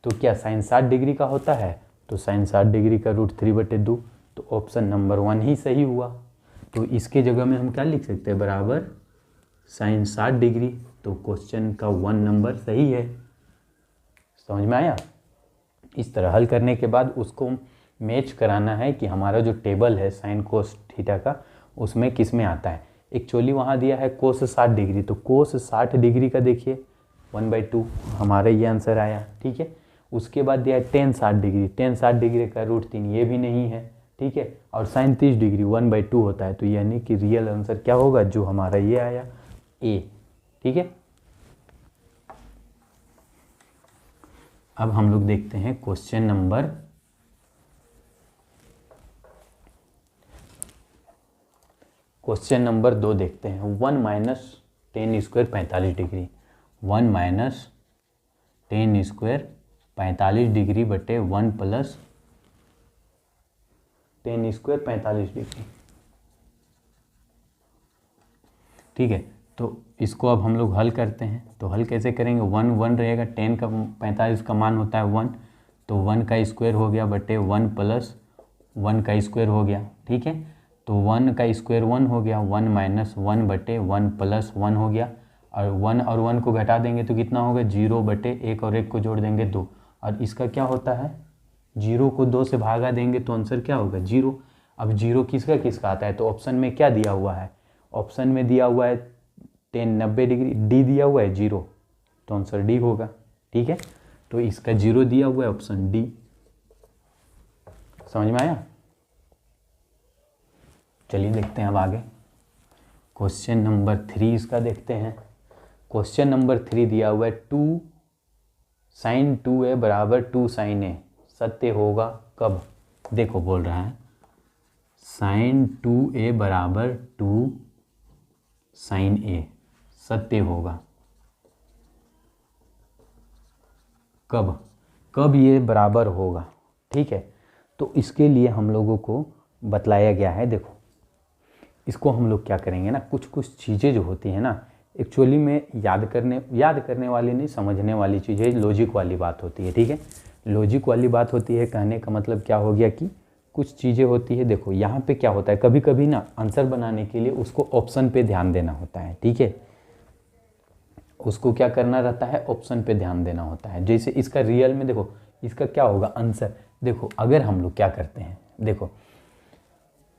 तो क्या sin 60 डिग्री का होता है, तो sin 60 डिग्री का √3/2, तो ऑप्शन नंबर 1 ही सही हुआ। तो इसके जगह में हम क्या लिख सकते हैं, बराबर sin 60 डिग्री तो क्वेश्चन का 1 नंबर सही है। समझ में आया? इस तरह हल करने के बाद उसको मैच कराना है कि हमारा जो टेबल है साइन कोस थीटा का उसमें किस में आता है। एक्चुअली वहाँ दिया है कोस 60 डिग्री, तो कोस 60 डिग्री का देखिए 1/2 हमारा ये आंसर आया। ठीक है, उसके बाद दिया है टेन 60 डिग्री, टेन 60 डिग्री का √3 ये भी नहीं है। ठीक है, और साइन 30 डिग्री 1/2 होता है, तो यानी कि रियल आंसर क्या होगा, जो हमारा ये आया ए। ठीक है, अब हम लोग देखते हैं क्वेश्चन नंबर 2 देखते हैं। 1 - 10 स्क्वायर 45 डिग्री, 1 - 10 स्क्वायर 45 डिग्री बटे 1 + 10 स्क्वायर 45 डिग्री। ठीक है, तो इसको अब हम लोग हल करते हैं। तो हल कैसे करेंगे, 1 1 रहेगा, 10 का 45 का मान होता है 1, तो 1 का स्क्वायर हो गया बटे 1 + 1 का स्क्वायर हो गया। ठीक है, तो 1 का स्क्वायर 1 हो गया, 1 - 1 बटे 1 + 1 हो गया, और 1 और 1 को घटा देंगे तो कितना होगा, 0 बटे 1 और 1 को जोड़ देंगे 2, और इसका क्या होता है, 0 को 2 से भागा देंगे तो आंसर क्या होगा 0। अब 0 किसका किसका आता है, तो ऑप्शन में क्या दिया हुआ है, ऑप्शन में दिया हुआ है 10 90 डिग्री, डी दिया हुआ है 0, तो आंसर डी होगा। ठीक है, तो इसका 0 दिया हुआ है ऑप्शन डी। समझ में आया? चलिए देखते हैं अब आगे क्वेश्चन नंबर 3 इसका देखते हैं। क्वेश्चन नंबर 3 दिया हुआ है 2 sin 2a = 2 sin a सत्य होगा कब। देखो बोल रहा है sin 2a = 2 sin a सत्य होगा कब, कब ये बराबर होगा। ठीक है, तो इसके लिए हम लोगों को बतलाया गया है। देखो इसको हम लोग क्या करेंगे ना, कुछ कुछ चीज़ें जो होती हैं ना एक्चुअली में याद करने वाली नहीं, समझने वाली चीज़ें लॉजिक वाली बात होती है। ठीक है, लॉजिक वाली बात होती है, कहने का मतलब क्या हो गया कि कुछ चीज़ें होती है। देखो यहाँ पे क्या होता है, कभी कभी ना आंसर बनाने के लिए उसको ऑप्शन पे ध्यान देना होता है। ठीक है, उसको क्या करना रहता है, ऑप्शन पे ध्यान देना होता है। जैसे इसका रियल में देखो इसका क्या होगा आंसर, देखो अगर हम लोग क्या करते हैं, देखो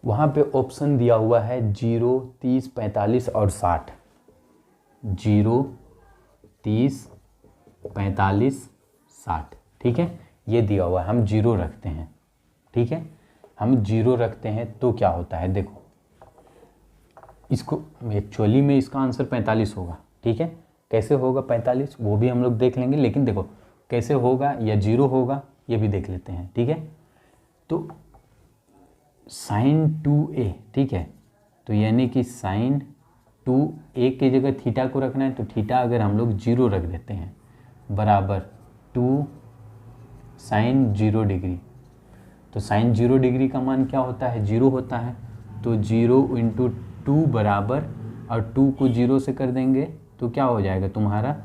वहाँ पे ऑप्शन दिया हुआ है 0 30 45 और 60, 0 30 45 60। ठीक है, ये दिया हुआ है, हम 0 रखते हैं। ठीक है, हम 0 रखते हैं तो क्या होता है, देखो इसको एक्चुअली में इसका आंसर 45 होगा। ठीक है, कैसे होगा 45 वो भी हम लोग देख लेंगे, लेकिन देखो कैसे होगा या 0 होगा ये भी देख लेते हैं। ठीक है, तो sin 2a, ठीक है, तो यानी कि sin 2a की जगह थीटा को रखना है, तो थीटा अगर हम लोग 0 रख देते हैं बराबर 2 sin 0 डिग्री, तो sin 0 डिग्री का मान क्या होता है, 0 होता है, तो 0 × 2 बराबर, और 2 को 0 से कर देंगे तो क्या हो जाएगा तुम्हारा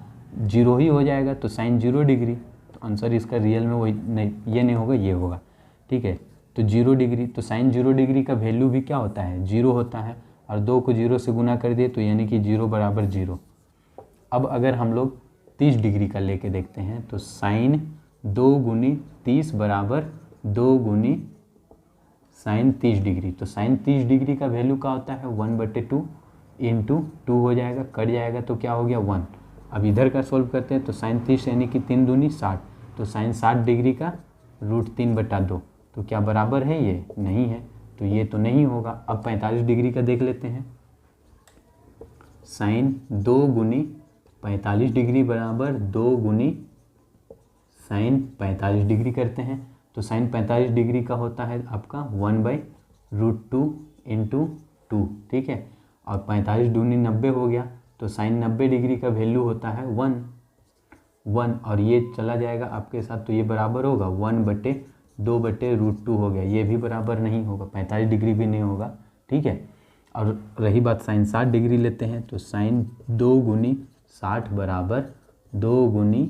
0 ही हो जाएगा, तो sin 0 डिग्री, तो आंसर इसका रियल में वही नहीं, ये नहीं होगा, ये होगा। ठीक है, तो 0 डिग्री, तो sin 0 डिग्री का वैल्यू भी क्या होता है 0 होता है, और 2 को 0 से गुना कर दिए तो यानी कि 0 बराबर 0। अब अगर हम लोग 30 डिग्री का लेके देखते हैं, तो sin 2 × 30 बराबर 2 × sin 30 डिग्री, तो sin 30 डिग्री का वैल्यू क्या होता है 1/2 × 2 हो जाएगा, कट जाएगा तो क्या हो गया 1। अब इधर का सोल्व करते हैं, तो sin 30 यानी कि 3 दूनी 60, तो sin 60 डिग्री का √3/2, तो क्या बराबर है, ये नहीं है, तो ये तो नहीं होगा। अब 45 डिग्री का देख लेते हैं, sin 2 × 45 डिग्री बराबर 2 × sin 45 डिग्री करते हैं, तो sin 45 डिग्री का होता है आपका 1/√2 × 2। ठीक है, और 45 दूनी 90 हो गया, तो sin 90 डिग्री का वैल्यू होता है 1, और ये चला जाएगा आपके साथ, तो ये बराबर होगा 1/2/√2 हो गया, ये भी बराबर नहीं होगा, 45 डिग्री भी नहीं होगा। ठीक है, और रही बात sin 60 डिग्री लेते हैं, तो sin 2 × 60 बराबर 2 ×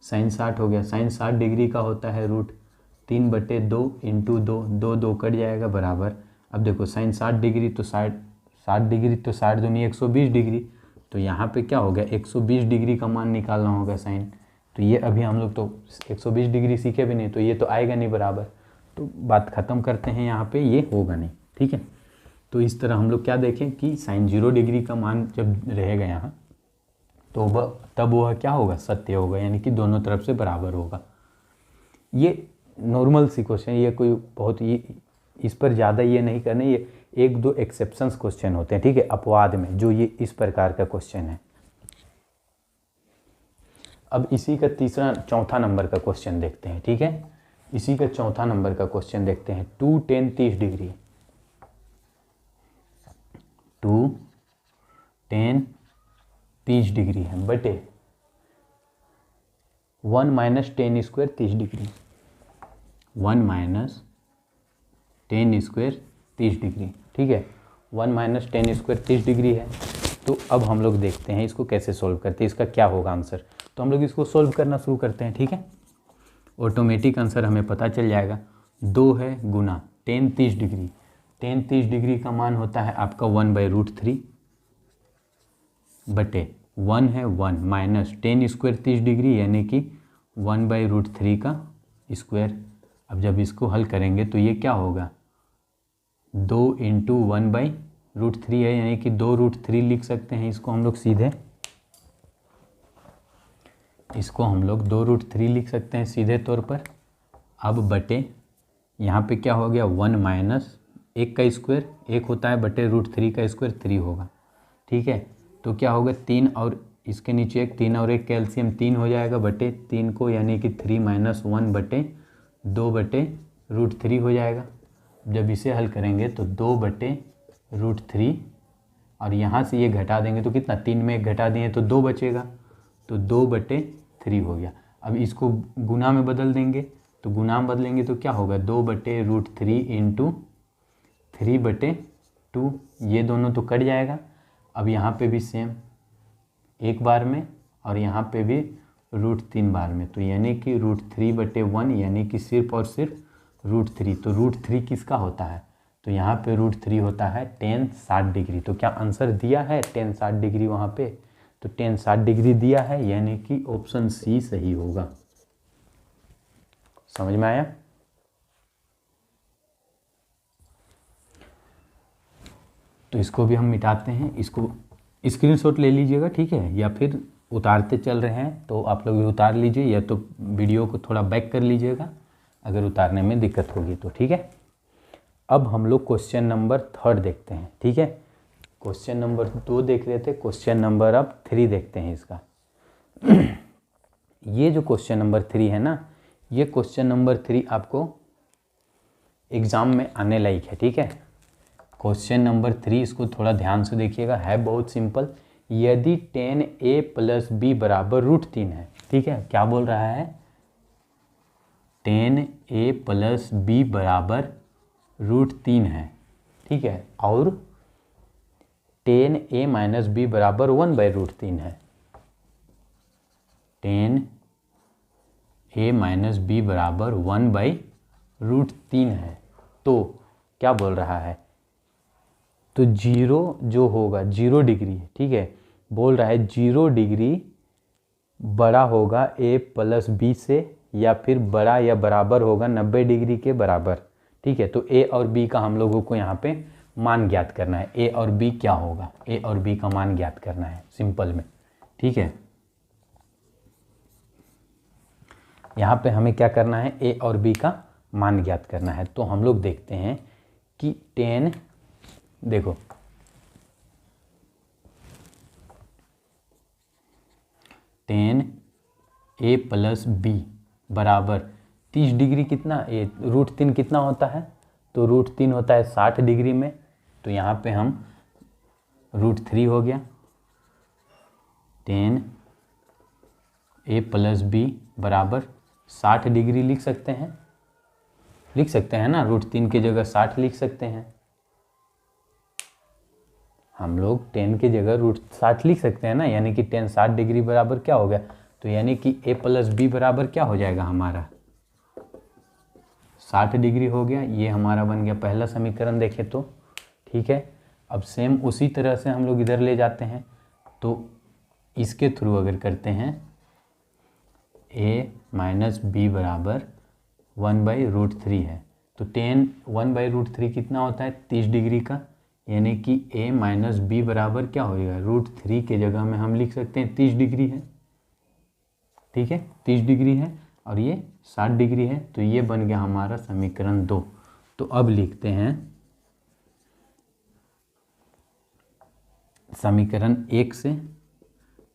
sin 60 हो गया, sin 60 डिग्री का होता है √3/2 × 2, 2 2 कट जाएगा बराबर। अब देखो sin 60 डिग्री, तो 60 डिग्री तो 60 दूनी 120 डिग्री, तो यहाँ पे क्या हो गया, 120 डिग्री का मान निकालना होगा साइन। तो ये अभी हम लोग तो 120 डिग्री सीखे भी नहीं, तो ये तो आएगा नहीं बराबर, तो बात ख़त्म करते हैं, यहाँ पे ये होगा नहीं। ठीक है, तो इस तरह हम लोग क्या देखें कि साइन 0 डिग्री का मान जब रहेगा यहाँ, तो तब वह क्या होगा, सत्य होगा, यानी कि दोनों तरफ से बराबर होगा। ये नॉर्मल सी क्वेश्चन, ये कोई बहुत ये इस पर ज़्यादा ये नहीं करना, ये 1-2 एक्सेप्शंस क्वेश्चन होते हैं, ठीक है, अपवाद में, जो ये इस प्रकार का क्वेश्चन है। अब इसी का चौथा नंबर का क्वेश्चन देखते हैं। ठीक है, इसी का चौथा नंबर का क्वेश्चन देखते हैं। 2 tan 30 डिग्री, 2 tan 30 डिग्री है बटे 1 - tan square 30 degree, 1 - tan square 30 degree. ठीक है, 1 - tan स्क्वायर 30 डिग्री है। तो अब हम लोग देखते हैं इसको कैसे सॉल्व करते हैं, इसका क्या होगा आंसर। तो हम लोग इसको सॉल्व करना शुरू करते हैं। ठीक है, ऑटोमेटिक आंसर हमें पता चल जाएगा। 2 है गुना tan 30 डिग्री, tan 30 डिग्री का मान होता है आपका 1/√3 बटे 1 है 1 माइनस tan स्क्वायर 30 डिग्री यानी कि 1/√3 का स्क्वायर। अब जब इसको हल करेंगे तो ये क्या होगा, 2 × 1/√3 है, यानी कि 2√3 लिख सकते हैं इसको हम लोग सीधे, इसको हम लोग 2√3 लिख सकते हैं सीधे तौर पर। अब बटे यहाँ पे क्या हो गया, 1 माइनस 1 का स्क्वायर 1 होता है बटे √3 का स्क्वायर 3 होगा। ठीक है, तो क्या होगा 3 और इसके नीचे 1, 3 और 1 कैल्शियम 3 हो जाएगा बटे 3 को, यानी कि 3 - 1 बटे 2/√3 हो जाएगा। जब इसे हल करेंगे तो 2/√3 और यहाँ से ये घटा देंगे तो कितना, 3 में 1 घटा दिए तो 2 बचेगा, तो 2/3 हो गया। अब इसको गुना में बदल देंगे, तो गुना में बदलेंगे तो क्या होगा, 2/√3 × 3/2, ये दोनों तो कट जाएगा। अब यहाँ पे भी सेम एक बार में और यहाँ पे भी √3 बार में, तो यानी कि √3/1 यानी कि सिर्फ और सिर्फ √3। तो √3 किसका होता है, तो यहाँ पे √3 होता है tan 60 डिग्री। तो क्या आंसर दिया है tan 60 डिग्री वहाँ पे, तो tan 60 डिग्री दिया है, यानी कि ऑप्शन सी सही होगा। समझ में आया। तो इसको भी हम मिटाते हैं, इसको स्क्रीनशॉट ले लीजिएगा। ठीक है, या फिर उतारते चल रहे हैं तो आप लोग भी उतार लीजिए, या तो वीडियो को थोड़ा बैक कर लीजिएगा अगर उतारने में दिक्कत होगी तो। ठीक है, अब हम लोग क्वेश्चन नंबर 3 देखते हैं। ठीक है, क्वेश्चन नंबर 2 देख रहे थे, क्वेश्चन नंबर अब 3 देखते हैं इसका। ये जो क्वेश्चन नंबर 3 है ना, ये क्वेश्चन नंबर 3 आपको एग्ज़ाम में आने लायक है। ठीक है, क्वेश्चन नंबर 3 इसको थोड़ा ध्यान से देखिएगा, है बहुत सिंपल। यदि tan a + b बराबर √3 है, ठीक है, क्या बोल रहा है, tan a + b बराबर √3 है। ठीक है, और tan a - b बराबर 1/√3 है, tan a - b बराबर 1/√3 है। तो क्या बोल रहा है, तो 0 जो होगा 0 डिग्री, ठीक है, बोल रहा है 0 डिग्री बड़ा होगा a + b से, या फिर बड़ा या बराबर होगा 90 डिग्री के बराबर। ठीक है, तो a और b का हम लोगों को यहाँ पे मान ज्ञात करना है। a और b क्या होगा, a और b का मान ज्ञात करना है सिंपल में। ठीक है, यहाँ पे हमें क्या करना है, a और b का मान ज्ञात करना है। तो हम लोग देखते हैं कि tan, देखो tan a + b बराबर 30 डिग्री कितना, ये √3 कितना होता है, तो √3 होता है 60 डिग्री में। तो यहाँ पे हम √3 हो गया, tan a + b बराबर 60 डिग्री लिख सकते हैं, ना, √3 की जगह 60 लिख सकते हैं हम लोग, tan की जगह √60 लिख सकते हैं ना, यानी कि tan 60 डिग्री बराबर क्या हो गया, तो यानी कि a + b बराबर क्या हो जाएगा हमारा, 60 डिग्री हो गया। ये हमारा बन गया पहला समीकरण देखें तो। ठीक है, अब सेम उसी तरह से हम लोग इधर ले जाते हैं, तो इसके थ्रू अगर करते हैं a माइनस बी बराबर 1/√3 है, तो tan 1/√3 कितना होता है 30 डिग्री का, यानी कि a माइनस बी बराबर क्या हो जाएगा √3 के जगह में हम लिख सकते हैं 30 डिग्री है। ठीक है, 30 डिग्री है और ये 60 डिग्री है, तो ये बन गया हमारा समीकरण 2। तो अब लिखते हैं समीकरण 1 से।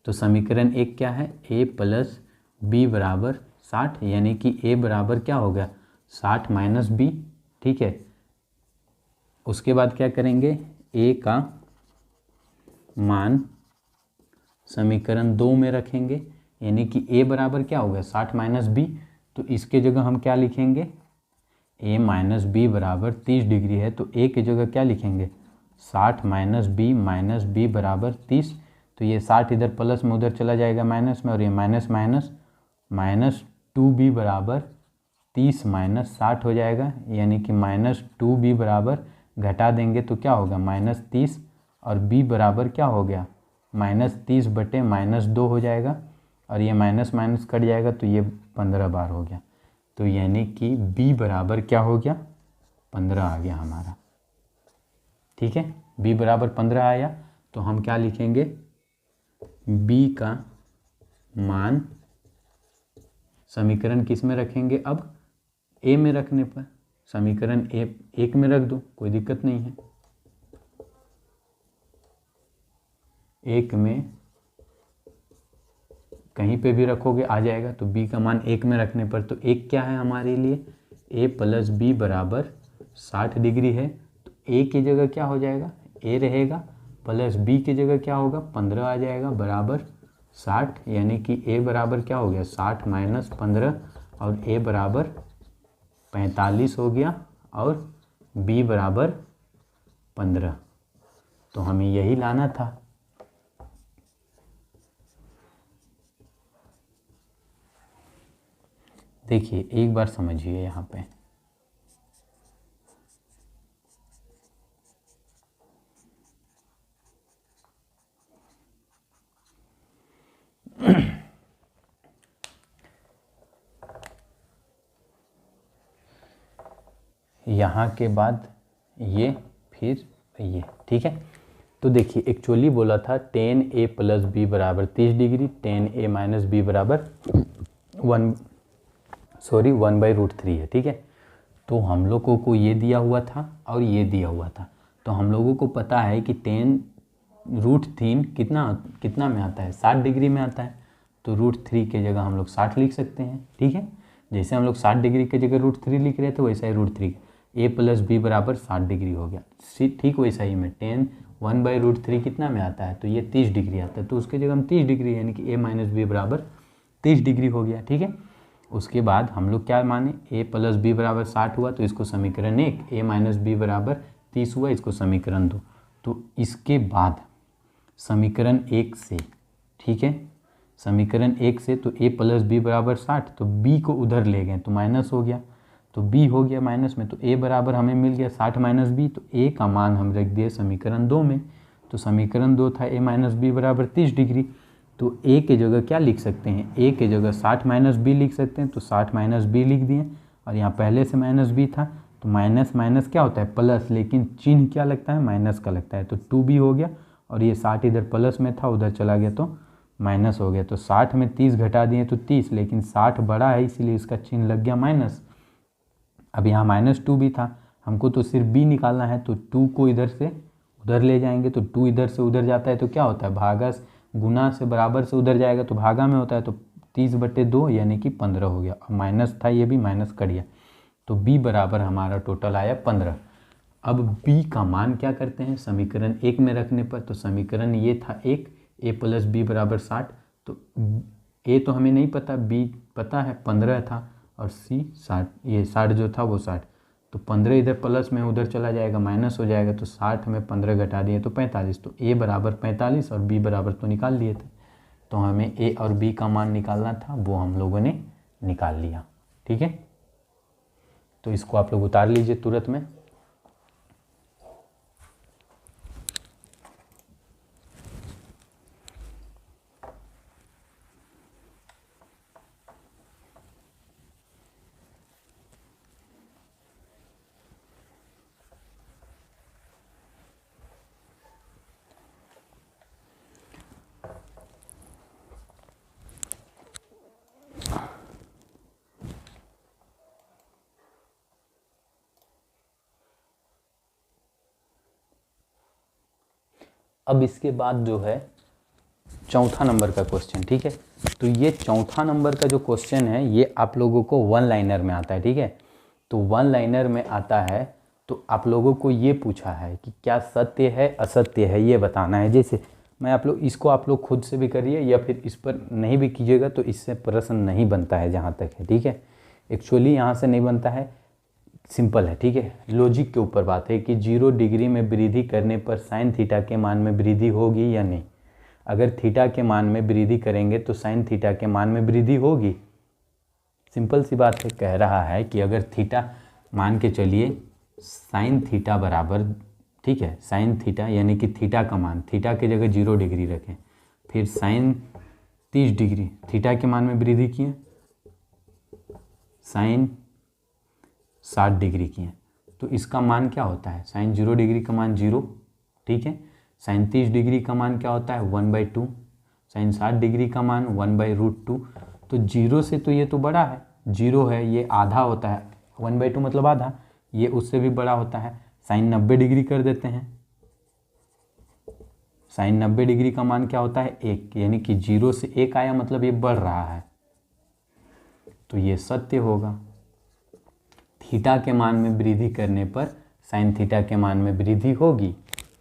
तो समीकरण 1 क्या है, a प्लस बी बराबर 60, यानी कि a बराबर क्या हो गया 60 माइनस बी। ठीक है, उसके बाद क्या करेंगे, a का मान समीकरण 2 में रखेंगे, यानी कि a बराबर क्या हो गया 60 माइनस बी। तो इसके जगह हम क्या लिखेंगे, a माइनस बी बराबर 30 डिग्री है, तो a की जगह क्या लिखेंगे 60 माइनस बी बराबर 30। तो ये 60 इधर प्लस में उधर चला जाएगा माइनस में, और ये माइनस माइनस माइनस 2b बराबर 30 माइनस 60 हो जाएगा, यानी कि माइनस 2b बराबर घटा देंगे तो क्या होगा माइनस 30, और b बराबर क्या हो गया माइनस 30 बटे माइनस 2 हो जाएगा, और ये माइनस माइनस कट जाएगा तो ये 15 बार हो गया। तो यानी कि b बराबर क्या हो गया 15 आ गया हमारा। ठीक है, b बराबर 15 आया, तो हम क्या लिखेंगे, b का मान समीकरण किस में रखेंगे, अब a में रखने पर समीकरण एक में रख दो, कोई दिक्कत नहीं है। एक में कहीं पे भी रखोगे आ जाएगा, तो b का मान 1 में रखने पर, तो 1 क्या है हमारे लिए a प्लस बी बराबर 60 डिग्री है, तो a की जगह क्या हो जाएगा a रहेगा, प्लस b की जगह क्या होगा 15 आ जाएगा बराबर 60, यानी कि a बराबर क्या हो गया 60 माइनस 15, और a बराबर 45 हो गया, और b बराबर 15। तो हमें यही लाना था। देखिए एक बार समझिए यहाँ पे, यहाँ के बाद ये फिर ये। ठीक है, तो देखिए एक्चुअली बोला था tan a प्लस बी बराबर 30 degree, tan a minus B बराबर 1/√3 है। ठीक है, तो हम लोगों को ये दिया हुआ था और ये दिया हुआ था, तो हम लोगों को पता है कि tan√3 कितना में आता है 60 डिग्री में आता है, तो √3 के जगह हम लोग 60 लिख सकते हैं। ठीक है, जैसे हम लोग 60 डिग्री के जगह √3 लिख रहे थे वैसा ही √3 a प्लस बी बराबर 60 डिग्री हो गया। ठीक वैसा ही में tan 1/√3 कितना में आता है, तो ये 30 डिग्री आता है, तो उसके जगह हम 30 डिग्री यानी कि a माइनस बी बराबर 30 डिग्री हो गया। ठीक है, उसके बाद हम लोग क्या माने a प्लस बी बराबर 60 हुआ, तो इसको समीकरण 1, a माइनस बी बराबर 30 हुआ, इसको समीकरण 2। तो इसके बाद समीकरण 1 से, ठीक है, समीकरण 1 से तो a प्लस बी बराबर 60, तो b को उधर ले गए तो माइनस हो गया, तो b हो गया माइनस में, तो a बराबर हमें मिल गया 60 माइनस बी, तो a का मान हम रख दिए समीकरण 2 में। तो समीकरण 2 था a माइनस बी बराबर 30 डिग्री, तो a के जगह क्या लिख सकते हैं, a के जगह 60 माइनस बी लिख सकते हैं, तो 60 माइनस बी लिख दिए, और यहाँ पहले से माइनस बी था, तो माइनस माइनस क्या होता है प्लस, लेकिन चिन्ह क्या लगता है माइनस का लगता है, तो 2b हो गया, और ये 60 इधर प्लस में था उधर चला गया तो माइनस हो गया, तो 60 में 30 घटा दिए तो 30, लेकिन 60 बड़ा है इसीलिए इसका चिन्ह लग गया माइनस। अब यहाँ माइनस 2b था, हमको तो सिर्फ b निकालना है, तो 2 को इधर से उधर ले जाएंगे, तो 2 इधर से उधर जाता है तो क्या होता है भागा गुना से बराबर से उधर जाएगा तो भागा में होता है, तो 30/2 यानी कि 15 हो गया, और माइनस था ये भी माइनस कट गया, तो b बराबर हमारा टोटल आया 15। अब b का मान क्या करते हैं समीकरण 1 में रखने पर, तो समीकरण ये था 1, a प्लस बी बराबर 60, तो a तो हमें नहीं पता, b पता है 15 था, और c 60, ये 60 जो था वो 60, तो 15 इधर प्लस में उधर चला जाएगा माइनस हो जाएगा, तो 60 में 15 घटा दिए तो 45, तो a बराबर 45 और b बराबर तो निकाल लिए थे, तो हमें a और b का मान निकालना था, वो हम लोगों ने निकाल लिया। ठीक है, तो इसको आप लोग उतार लीजिए तुरंत में। अब इसके बाद जो है चौथा नंबर का क्वेश्चन, ठीक है। तो ये चौथा नंबर का जो क्वेश्चन है ये आप लोगों को वन लाइनर में आता है, ठीक है। तो वन लाइनर में आता है तो आप लोगों को ये पूछा है कि क्या सत्य है असत्य है ये बताना है। जैसे मैं आप लोग इसको आप लोग खुद से भी करिए या फिर इस पर नहीं भी कीजिएगा तो इससे प्रश्न नहीं बनता है जहाँ तक है, ठीक है। एक्चुअली यहाँ से नहीं बनता है, सिंपल है, ठीक है। लॉजिक के ऊपर बात है कि 0 डिग्री में वृद्धि करने पर साइन थीटा के मान में वृद्धि होगी या नहीं। अगर थीटा के मान में वृद्धि करेंगे तो साइन थीटा के मान में वृद्धि होगी। सिंपल सी बात है, कह रहा है कि अगर थीटा मान के चलिए साइन थीटा बराबर, ठीक है, साइन थीटा यानी कि थीटा का मान, थीटा की जगह 0 डिग्री रखें, फिर साइन 30 डिग्री थीटा के मान में वृद्धि किए, साइन 60 डिग्री किए, तो इसका मान क्या होता है, साइन 0 डिग्री का मान 0, ठीक है। साइन 30 डिग्री का मान क्या होता है 1/2, साइन 60 डिग्री का मान 1/√2। तो 0 से तो ये तो बड़ा है, 0 है, ये आधा होता है, 1/2 मतलब आधा, ये उससे भी बड़ा होता है। साइन 90 डिग्री कर देते हैं, साइन 90 डिग्री का मान क्या होता है 1, यानी कि 0 से 1 आया मतलब ये बढ़ रहा है, तो ये सत्य होगा। थीटा के मान में वृद्धि करने पर साइन थीटा के मान में वृद्धि होगी,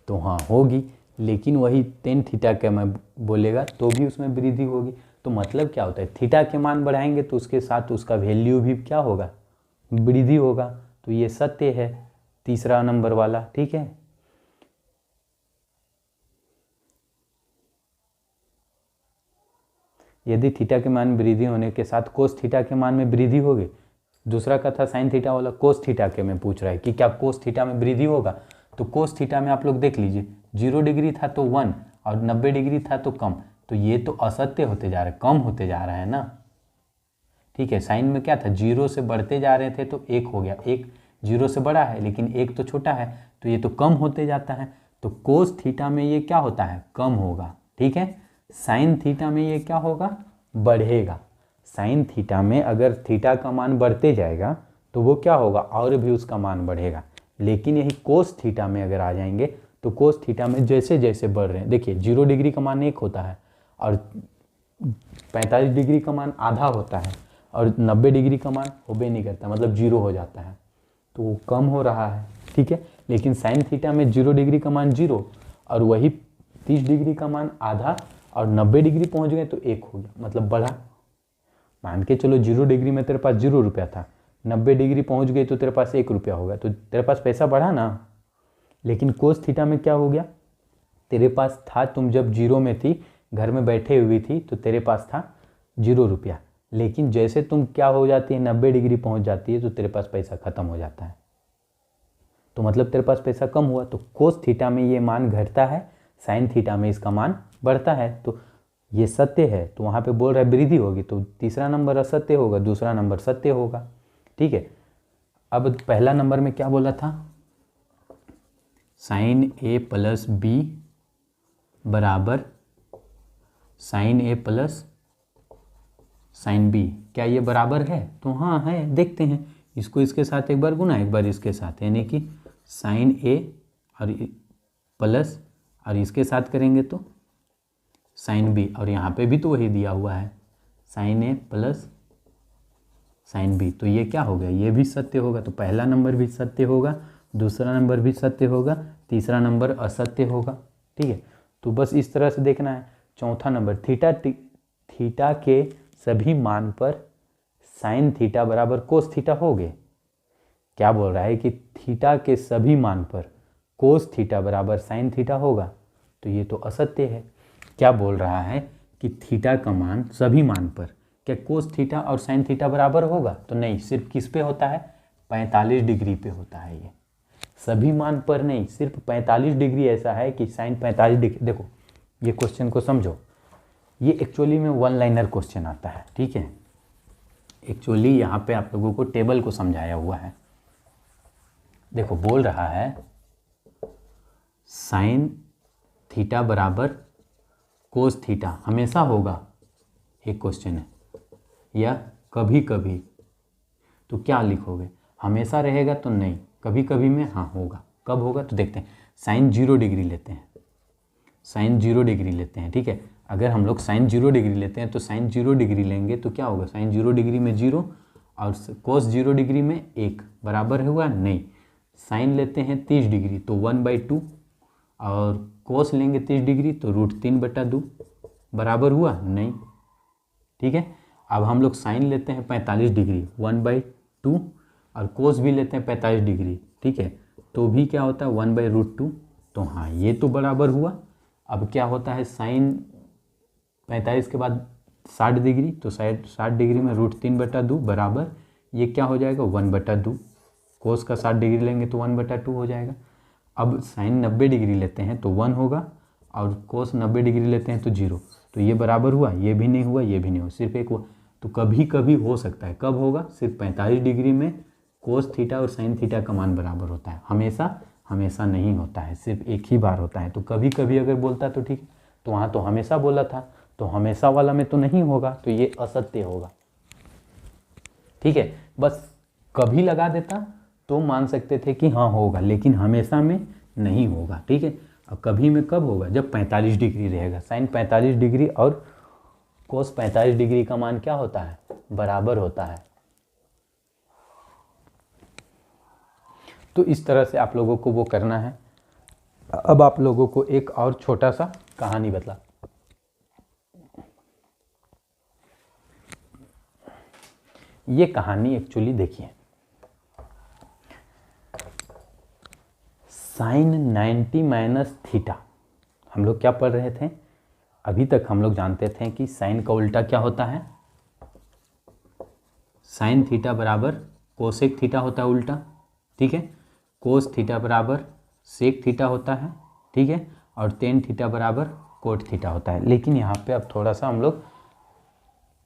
तो हाँ होगी, लेकिन वही टेन थीटा के मैं बोलेगा तो भी उसमें वृद्धि होगी। तो मतलब क्या होता है, थीटा के मान बढ़ाएंगे तो उसके साथ उसका वैल्यू भी क्या होगा, वृद्धि होगा। तो ये सत्य है तीसरा नंबर वाला, ठीक है। यदि थीटा के मान में वृद्धि होने के साथ कोस थीटा के मान में वृद्धि होगी। दूसरा का था साइन थीटा वाला, कोस थीटा के में पूछ रहा है कि क्या कोस थीटा में वृद्धि होगा। तो कोस थीटा में आप लोग देख लीजिए 0 डिग्री था तो 1 और 90 डिग्री था तो कम, तो ये तो असत्य होते जा रहा है, कम होते जा रहा है ना, ठीक है। साइन में क्या था 0 से बढ़ते जा रहे थे तो 1 हो गया, 1 0 से बड़ा है लेकिन 1 तो छोटा है, तो ये तो कम होते जाता है। तो कोस थीटा में ये क्या होता है, कम होगा, ठीक है। साइन थीटा में ये क्या होगा, बढ़ेगा। साइन थीटा में अगर थीटा का मान बढ़ते जाएगा तो वो क्या होगा, और भी उसका मान बढ़ेगा। लेकिन यही कोस थीटा में अगर आ जाएंगे तो कोस थीटा में जैसे जैसे बढ़ रहे हैं, देखिए 0 डिग्री का मान 1 होता है और 45 डिग्री का मान आधा होता है और 90 डिग्री का मान होबे नहीं करता, मतलब 0 हो जाता है, तो वो कम हो रहा है, ठीक है। लेकिन साइन थीटा में 0 डिग्री का मान 0 और वही 30 डिग्री का मान आधा और 90 डिग्री पहुंच गए तो 1 हो गया, मतलब बढ़ा। मान के चलो 0 डिग्री में तेरे पास 0 रुपया था, 90 डिग्री पहुंच गई तो तेरे पास 1 रुपया होगा, तो तेरे पास पैसा बढ़ा ना। लेकिन कोस थीटा में क्या हो गया, तेरे पास था, तुम जब 0 में थी, घर में बैठे हुई थी, तो तेरे पास था 0 रुपया, लेकिन जैसे तुम क्या हो जाती है 90 डिग्री पहुंच जाती है तो तेरे पास पैसा खत्म हो जाता है, तो मतलब तेरे पास पैसा कम हुआ। तो कोस थीटा में ये मान घटता है, साइन थीटा में इसका मान बढ़ता है, तो ये सत्य है। तो वहाँ पे बोल रहा है वृद्धि होगी, तो तीसरा नंबर असत्य होगा, दूसरा नंबर सत्य होगा, ठीक है। अब पहला नंबर में क्या बोला था, साइन ए प्लस बी बराबर साइन ए प्लस साइन बी, क्या ये बराबर है, तो हाँ है। देखते हैं इसको, इसके साथ एक बार गुना, एक बार इसके साथ, यानी कि साइन ए और प्लस और इसके साथ करेंगे तो साइन बी, और यहाँ पे भी तो वही दिया हुआ है साइन ए प्लस साइन बी, तो ये क्या हो गया, ये भी सत्य होगा। तो पहला नंबर भी सत्य होगा, दूसरा नंबर भी सत्य होगा, तीसरा नंबर असत्य होगा, ठीक है। तो बस इस तरह से देखना है। चौथा नंबर, थीटा के सभी मान पर साइन थीटा बराबर कोस थीटा हो गए। क्या बोल रहा है कि थीटा के सभी मान पर कोस थीटा बराबर साइन थीटा होगा, तो ये तो असत्य है। क्या बोल रहा है कि थीटा का मान सभी मान पर, क्या कोस थीटा और साइन थीटा बराबर होगा, तो नहीं, सिर्फ किस पे होता है, 45 डिग्री पे होता है। ये सभी मान पर नहीं, सिर्फ 45 डिग्री ऐसा है कि साइन 45 डिग्री। देखो ये क्वेश्चन को समझो, ये एक्चुअली में वन लाइनर क्वेश्चन आता है, ठीक है। एक्चुअली यहाँ पे आप लोगों को टेबल को समझाया हुआ है। देखो बोल रहा है साइन थीटा बराबर कोस थीटा हमेशा होगा, एक क्वेश्चन है, या कभी कभी, तो क्या लिखोगे, हमेशा रहेगा तो नहीं, कभी कभी में हाँ होगा। कब होगा तो देखते हैं। साइन 0 डिग्री लेते हैं, साइन 0 डिग्री लेते हैं, ठीक है। अगर हम लोग साइन 0 डिग्री लेते हैं तो साइन 0 डिग्री लेंगे तो क्या होगा, साइन 0 डिग्री में 0 और कोस 0 डिग्री में 1 बराबर हुआ नहीं। साइन लेते हैं 30 डिग्री तो 1/2 और कोस लेंगे 30 डिग्री तो √3/2 बराबर हुआ नहीं, ठीक है। अब हम लोग साइन लेते हैं 45 डिग्री 1/2 और कोस भी लेते हैं 45 डिग्री, ठीक है, तो भी क्या होता है 1/√2। तो हाँ ये तो बराबर हुआ। अब क्या होता है साइन 45 के बाद 60 डिग्री तो 60 डिग्री में √3/2 बराबर ये क्या हो जाएगा 1/2। कोस का 60 डिग्री लेंगे तो 1/2 हो जाएगा। अब साइन 90 डिग्री लेते हैं तो 1 होगा और कोस 90 डिग्री लेते हैं तो 0। तो ये बराबर हुआ, ये भी नहीं हुआ, ये भी नहीं हुआ, सिर्फ एक हुआ। तो कभी कभी हो सकता है, कब होगा, सिर्फ 45 डिग्री में कोस थीटा और साइन थीटा का मान बराबर होता है, हमेशा नहीं होता है, सिर्फ एक ही बार होता है। तो कभी कभी अगर बोलता तो ठीक है, तो वहाँ तो हमेशा बोला था, तो हमेशा वाला में तो नहीं होगा, तो ये असत्य होगा, ठीक है। बस कभी लगा देता तो मान सकते थे कि हाँ होगा, लेकिन हमेशा में नहीं होगा, ठीक है। अब कभी में कब होगा, जब 45 डिग्री रहेगा, साइन 45 डिग्री और कोस 45 डिग्री का मान क्या होता है, बराबर होता है। तो इस तरह से आप लोगों को वो करना है। अब आप लोगों को एक और छोटा सा कहानी बतला, ये कहानी एक्चुअली देखिए, साइन 90 माइनस थीटा, हम लोग क्या पढ़ रहे थे, अभी तक हम लोग जानते थे कि साइन का उल्टा क्या होता है, साइन थीटा बराबर कोसेक थीटा होता है उल्टा, ठीक है। कोस थीटा बराबर सेक थीटा होता है, ठीक है, और टेन थीटा बराबर कोट थीटा होता है। लेकिन यहाँ पे अब थोड़ा सा हम लोग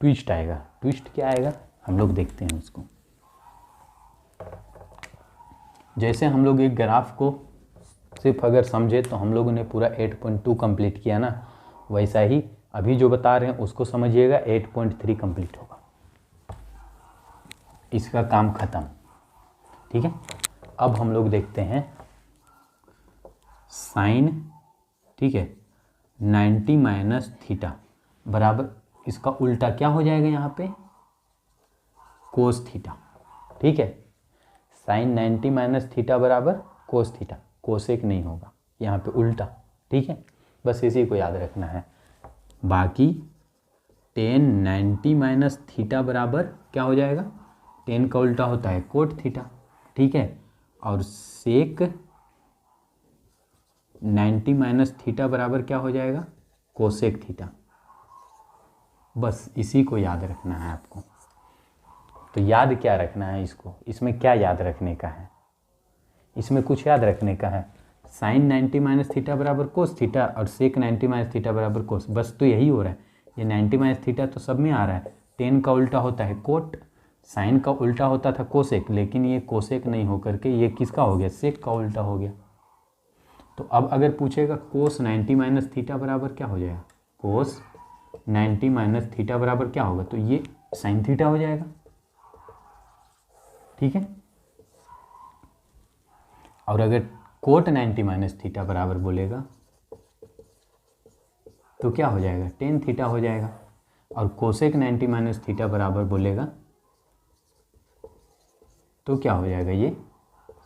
ट्विस्ट आएगा। ट्विस्ट क्या आएगा, हम लोग देखते हैं उसको। जैसे हम लोग एक ग्राफ को सिर्फ अगर समझे तो हम लोगों ने पूरा 8.2 कंप्लीट किया ना, वैसा ही अभी जो बता रहे हैं उसको समझिएगा, 8.3 कंप्लीट होगा, इसका काम खत्म, ठीक है। अब हम लोग देखते हैं साइन, ठीक है, 90 माइनस थीटा बराबर इसका उल्टा क्या हो जाएगा यहाँ पे, कोस थीटा, ठीक है। साइन 90 माइनस थीटा बराबर कोस थीटा, कोसेक नहीं होगा यहाँ पे, उल्टा, ठीक है। बस इसी को याद रखना है। बाकी टेन 90 माइनस थीटा बराबर क्या हो जाएगा, टेन का उल्टा होता है कोट थीटा, ठीक है, और सेक 90 माइनस थीटा बराबर क्या हो जाएगा, कोसेक थीटा। बस इसी को याद रखना है आपको। तो याद क्या रखना है इसको, इसमें क्या याद रखने का है, इसमें कुछ याद रखने का है। साइन 90 माइनस थीटा बराबर कोस थीटा और सेक 90 माइनस थीटा बराबर कोस, बस तो यही हो रहा है। ये 90 माइनस थीटा तो सब में आ रहा है, टेन का उल्टा होता है कोट, साइन का उल्टा होता था कोसेक, लेकिन ये कोसेक नहीं होकर के ये किसका हो गया, सेक का उल्टा हो गया। तो अब अगर पूछेगा कोस 90 माइनस थीटा बराबर क्या हो जाएगा, कोस 90 माइनस थीटा बराबर क्या होगा, तो ये साइन थीटा हो जाएगा, ठीक है। और अगर कोट 90 माइनस थीटा बराबर बोलेगा तो क्या हो जाएगा, टेन थीटा हो जाएगा। और कोसेक 90 माइनस थीटा बराबर बोलेगा तो क्या हो जाएगा, ये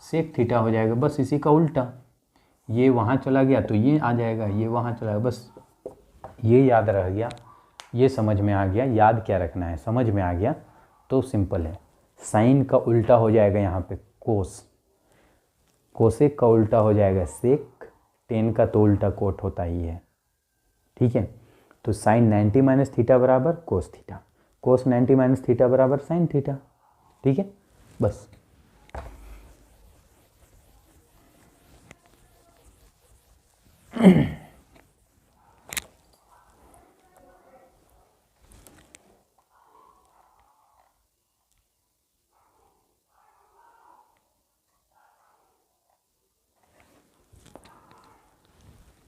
सेक थीटा हो जाएगा। बस इसी का उल्टा, ये वहाँ चला गया तो ये आ जाएगा, ये वहाँ चला गया, बस ये याद रह गया, ये समझ में आ गया। याद क्या रखना है, समझ में आ गया तो सिंपल है। साइन का उल्टा हो जाएगा यहाँ पे कोस, कोसेक का उल्टा हो जाएगा सेक, टेन का तो उल्टा कोट होता ही है, ठीक है। तो साइन 90 माइनस थीटा बराबर कोस थीटा, कोस 90 माइनस थीटा बराबर साइन थीटा, ठीक है। बस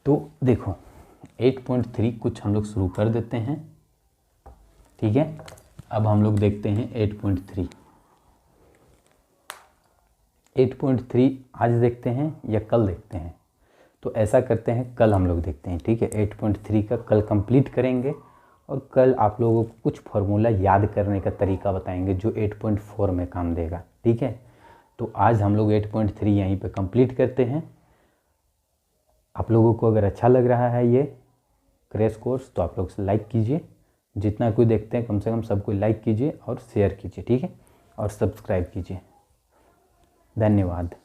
तो देखो 8.3 कुछ हम लोग शुरू कर देते हैं, ठीक है। अब हम लोग देखते हैं 8.3। 8.3 आज देखते हैं या कल देखते हैं, तो तो ऐसा करते हैं, कल हम लोग देखते हैं, ठीक है। 8.3 का कल कंप्लीट करेंगे और कल आप लोगों को कुछ फार्मूला याद करने का तरीका बताएंगे जो 8.4 में काम देगा, ठीक है। तो आज हम लोग 8.3 यहीं पे कंप्लीट करते हैं। आप लोगों को अगर अच्छा लग रहा है ये क्रैश कोर्स तो आप लोग लाइक कीजिए, जितना कोई देखते हैं कम से कम सबको लाइक कीजिए और शेयर कीजिए, ठीक है, और सब्सक्राइब कीजिए। धन्यवाद।